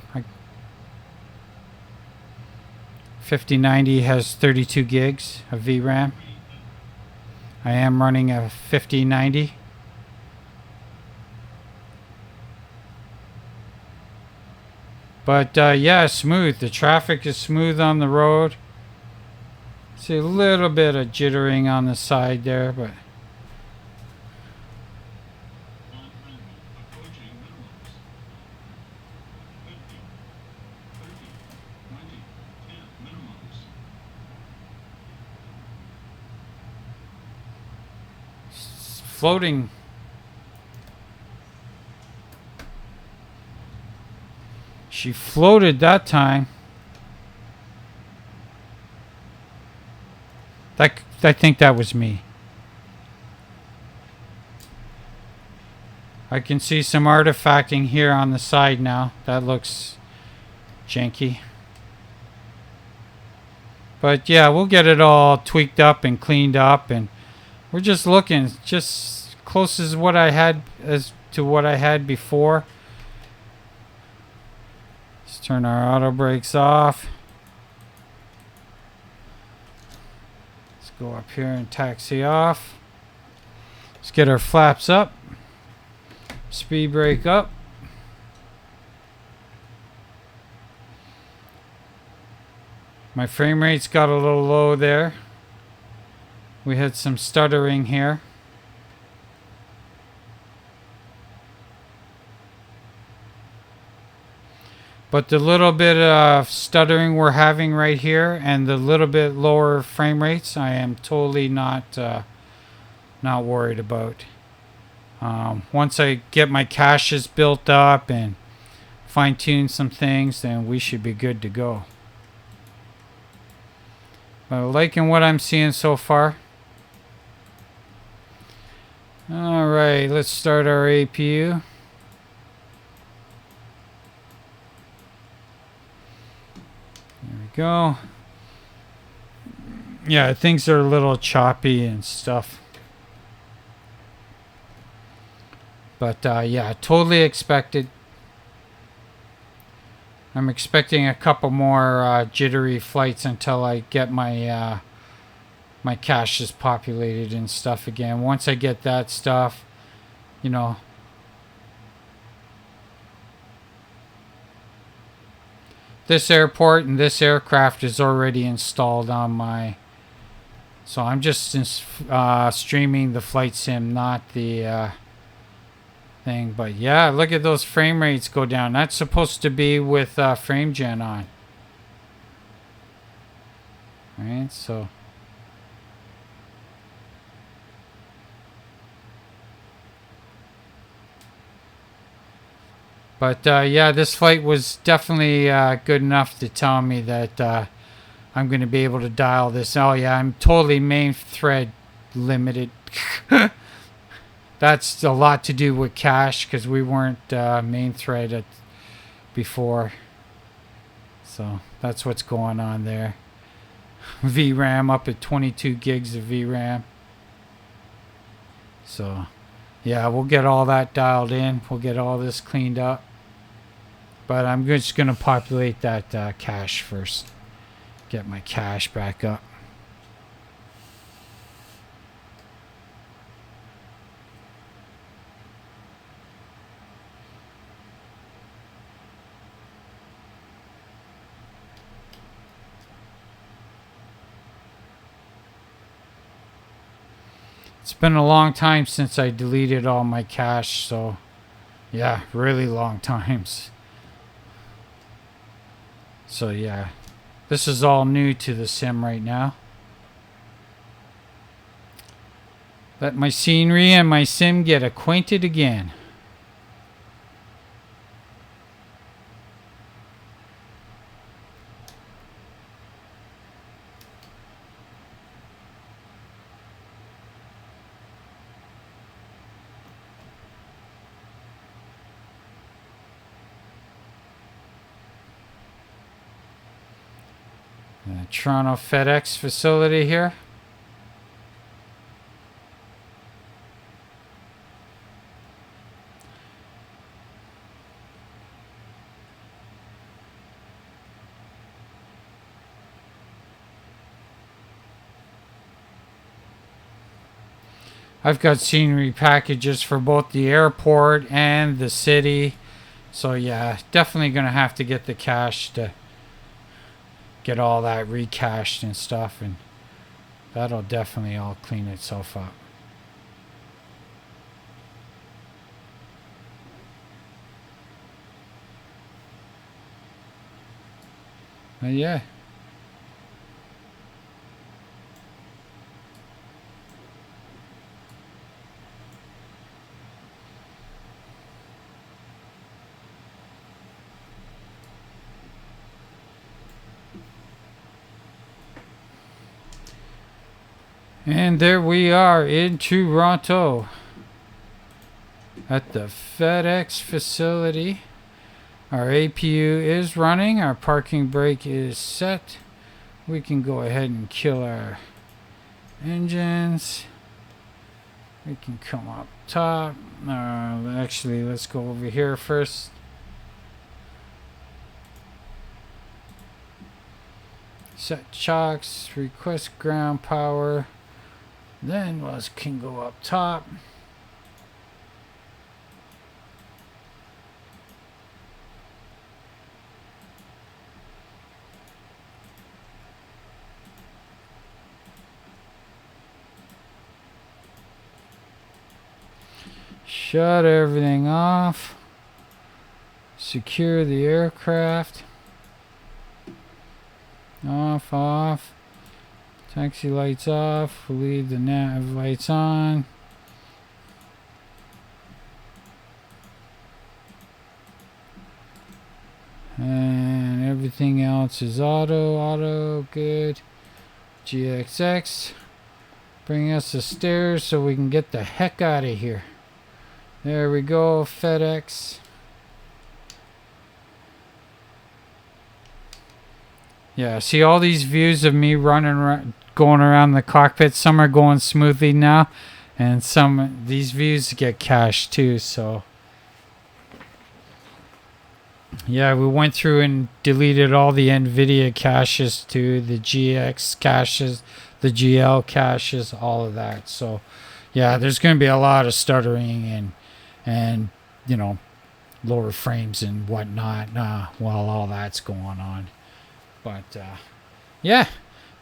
5090 has 32 gigs of VRAM. I am running a 5090. But yeah, smooth. The traffic is smooth on the road. See a little bit of jittering on the side there, but it's floating. She floated that time. I think that was me. I can see some artifacting here on the side now. That looks janky. But yeah, we'll get it all tweaked up and cleaned up, and we're just looking just close as what I had before. Let's turn our auto brakes off. Go up here and taxi off. Let's get our flaps up. Speed brake up. My frame rate's got a little low there. We had some stuttering here. But the little bit of stuttering we're having right here and the little bit lower frame rates, I am totally not worried about. Once I get my caches built up and fine-tune some things, then we should be good to go. But liking what I'm seeing so far. Alright, let's start our APU. Go. Yeah, things are a little choppy and stuff. But yeah, totally expected. I'm expecting a couple more jittery flights until I get my my caches populated and stuff again. Once I get that stuff, you know, this airport and this aircraft is already installed on my... So I'm just streaming the flight sim, not the thing. But yeah, look at those frame rates go down. That's supposed to be with frame gen on. Alright, so... But yeah, this flight was definitely good enough to tell me that I'm going to be able to dial this. Oh yeah, I'm totally main thread limited. That's a lot to do with cache because we weren't main thread before. So that's what's going on there. VRAM up at 22 gigs of VRAM. So yeah, we'll get all that dialed in. We'll get all this cleaned up. But I'm just going to populate that cache first. Get my cache back up. It's been a long time since I deleted all my cache, so yeah, really long times. So yeah, This is all new to the sim right now. Let my scenery and my sim get acquainted again. The Toronto FedEx facility here. I've got scenery packages for both the airport and the city. So yeah, definitely going to have to get the cash to get all that recached and stuff, and that'll definitely all clean itself up. Yeah. And there we are in Toronto at the FedEx facility. Our APU is running. Our parking brake is set. We can go ahead and kill our engines. We can come up top. Actually, let's go over here first. Set chocks. Request ground power. Then let's can go up top. Shut everything off. Secure the aircraft. Off. Taxi lights off. We'll leave the nav lights on. And everything else is auto, good. GXX. Bring us the stairs so we can get the heck out of here. There we go, FedEx. Yeah, see all these views of me running around, going around the cockpit. Some are going smoothly now, and some these views get cached too. So yeah, we went through and deleted all the Nvidia caches too, the GX caches, the GL caches, all of that. So yeah, there's going to be a lot of stuttering and you know, lower frames and whatnot while all that's going on. But yeah,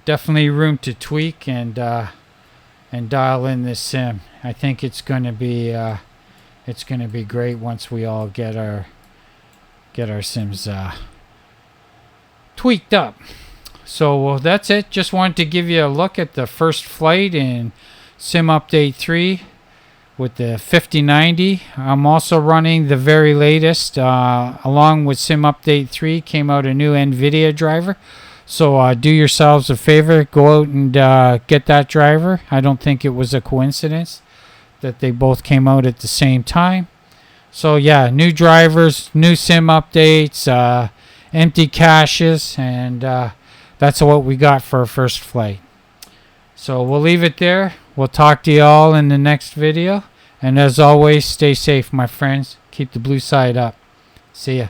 definitely room to tweak and dial in this sim. I think it's gonna be great once we all get our sims tweaked up. So well, that's it. Just wanted to give you a look at the first flight in Sim Update 3 with the 5090. I'm also running the very latest. Along with Sim Update 3 came out a new Nvidia driver. So do yourselves a favor, go out and get that driver. I don't think it was a coincidence that they both came out at the same time. So yeah, new drivers, new Sim updates, empty caches, and that's what we got for our first flight. So we'll leave it there. We'll talk to you all in the next video. And as always, stay safe, my friends. Keep the blue side up. See ya.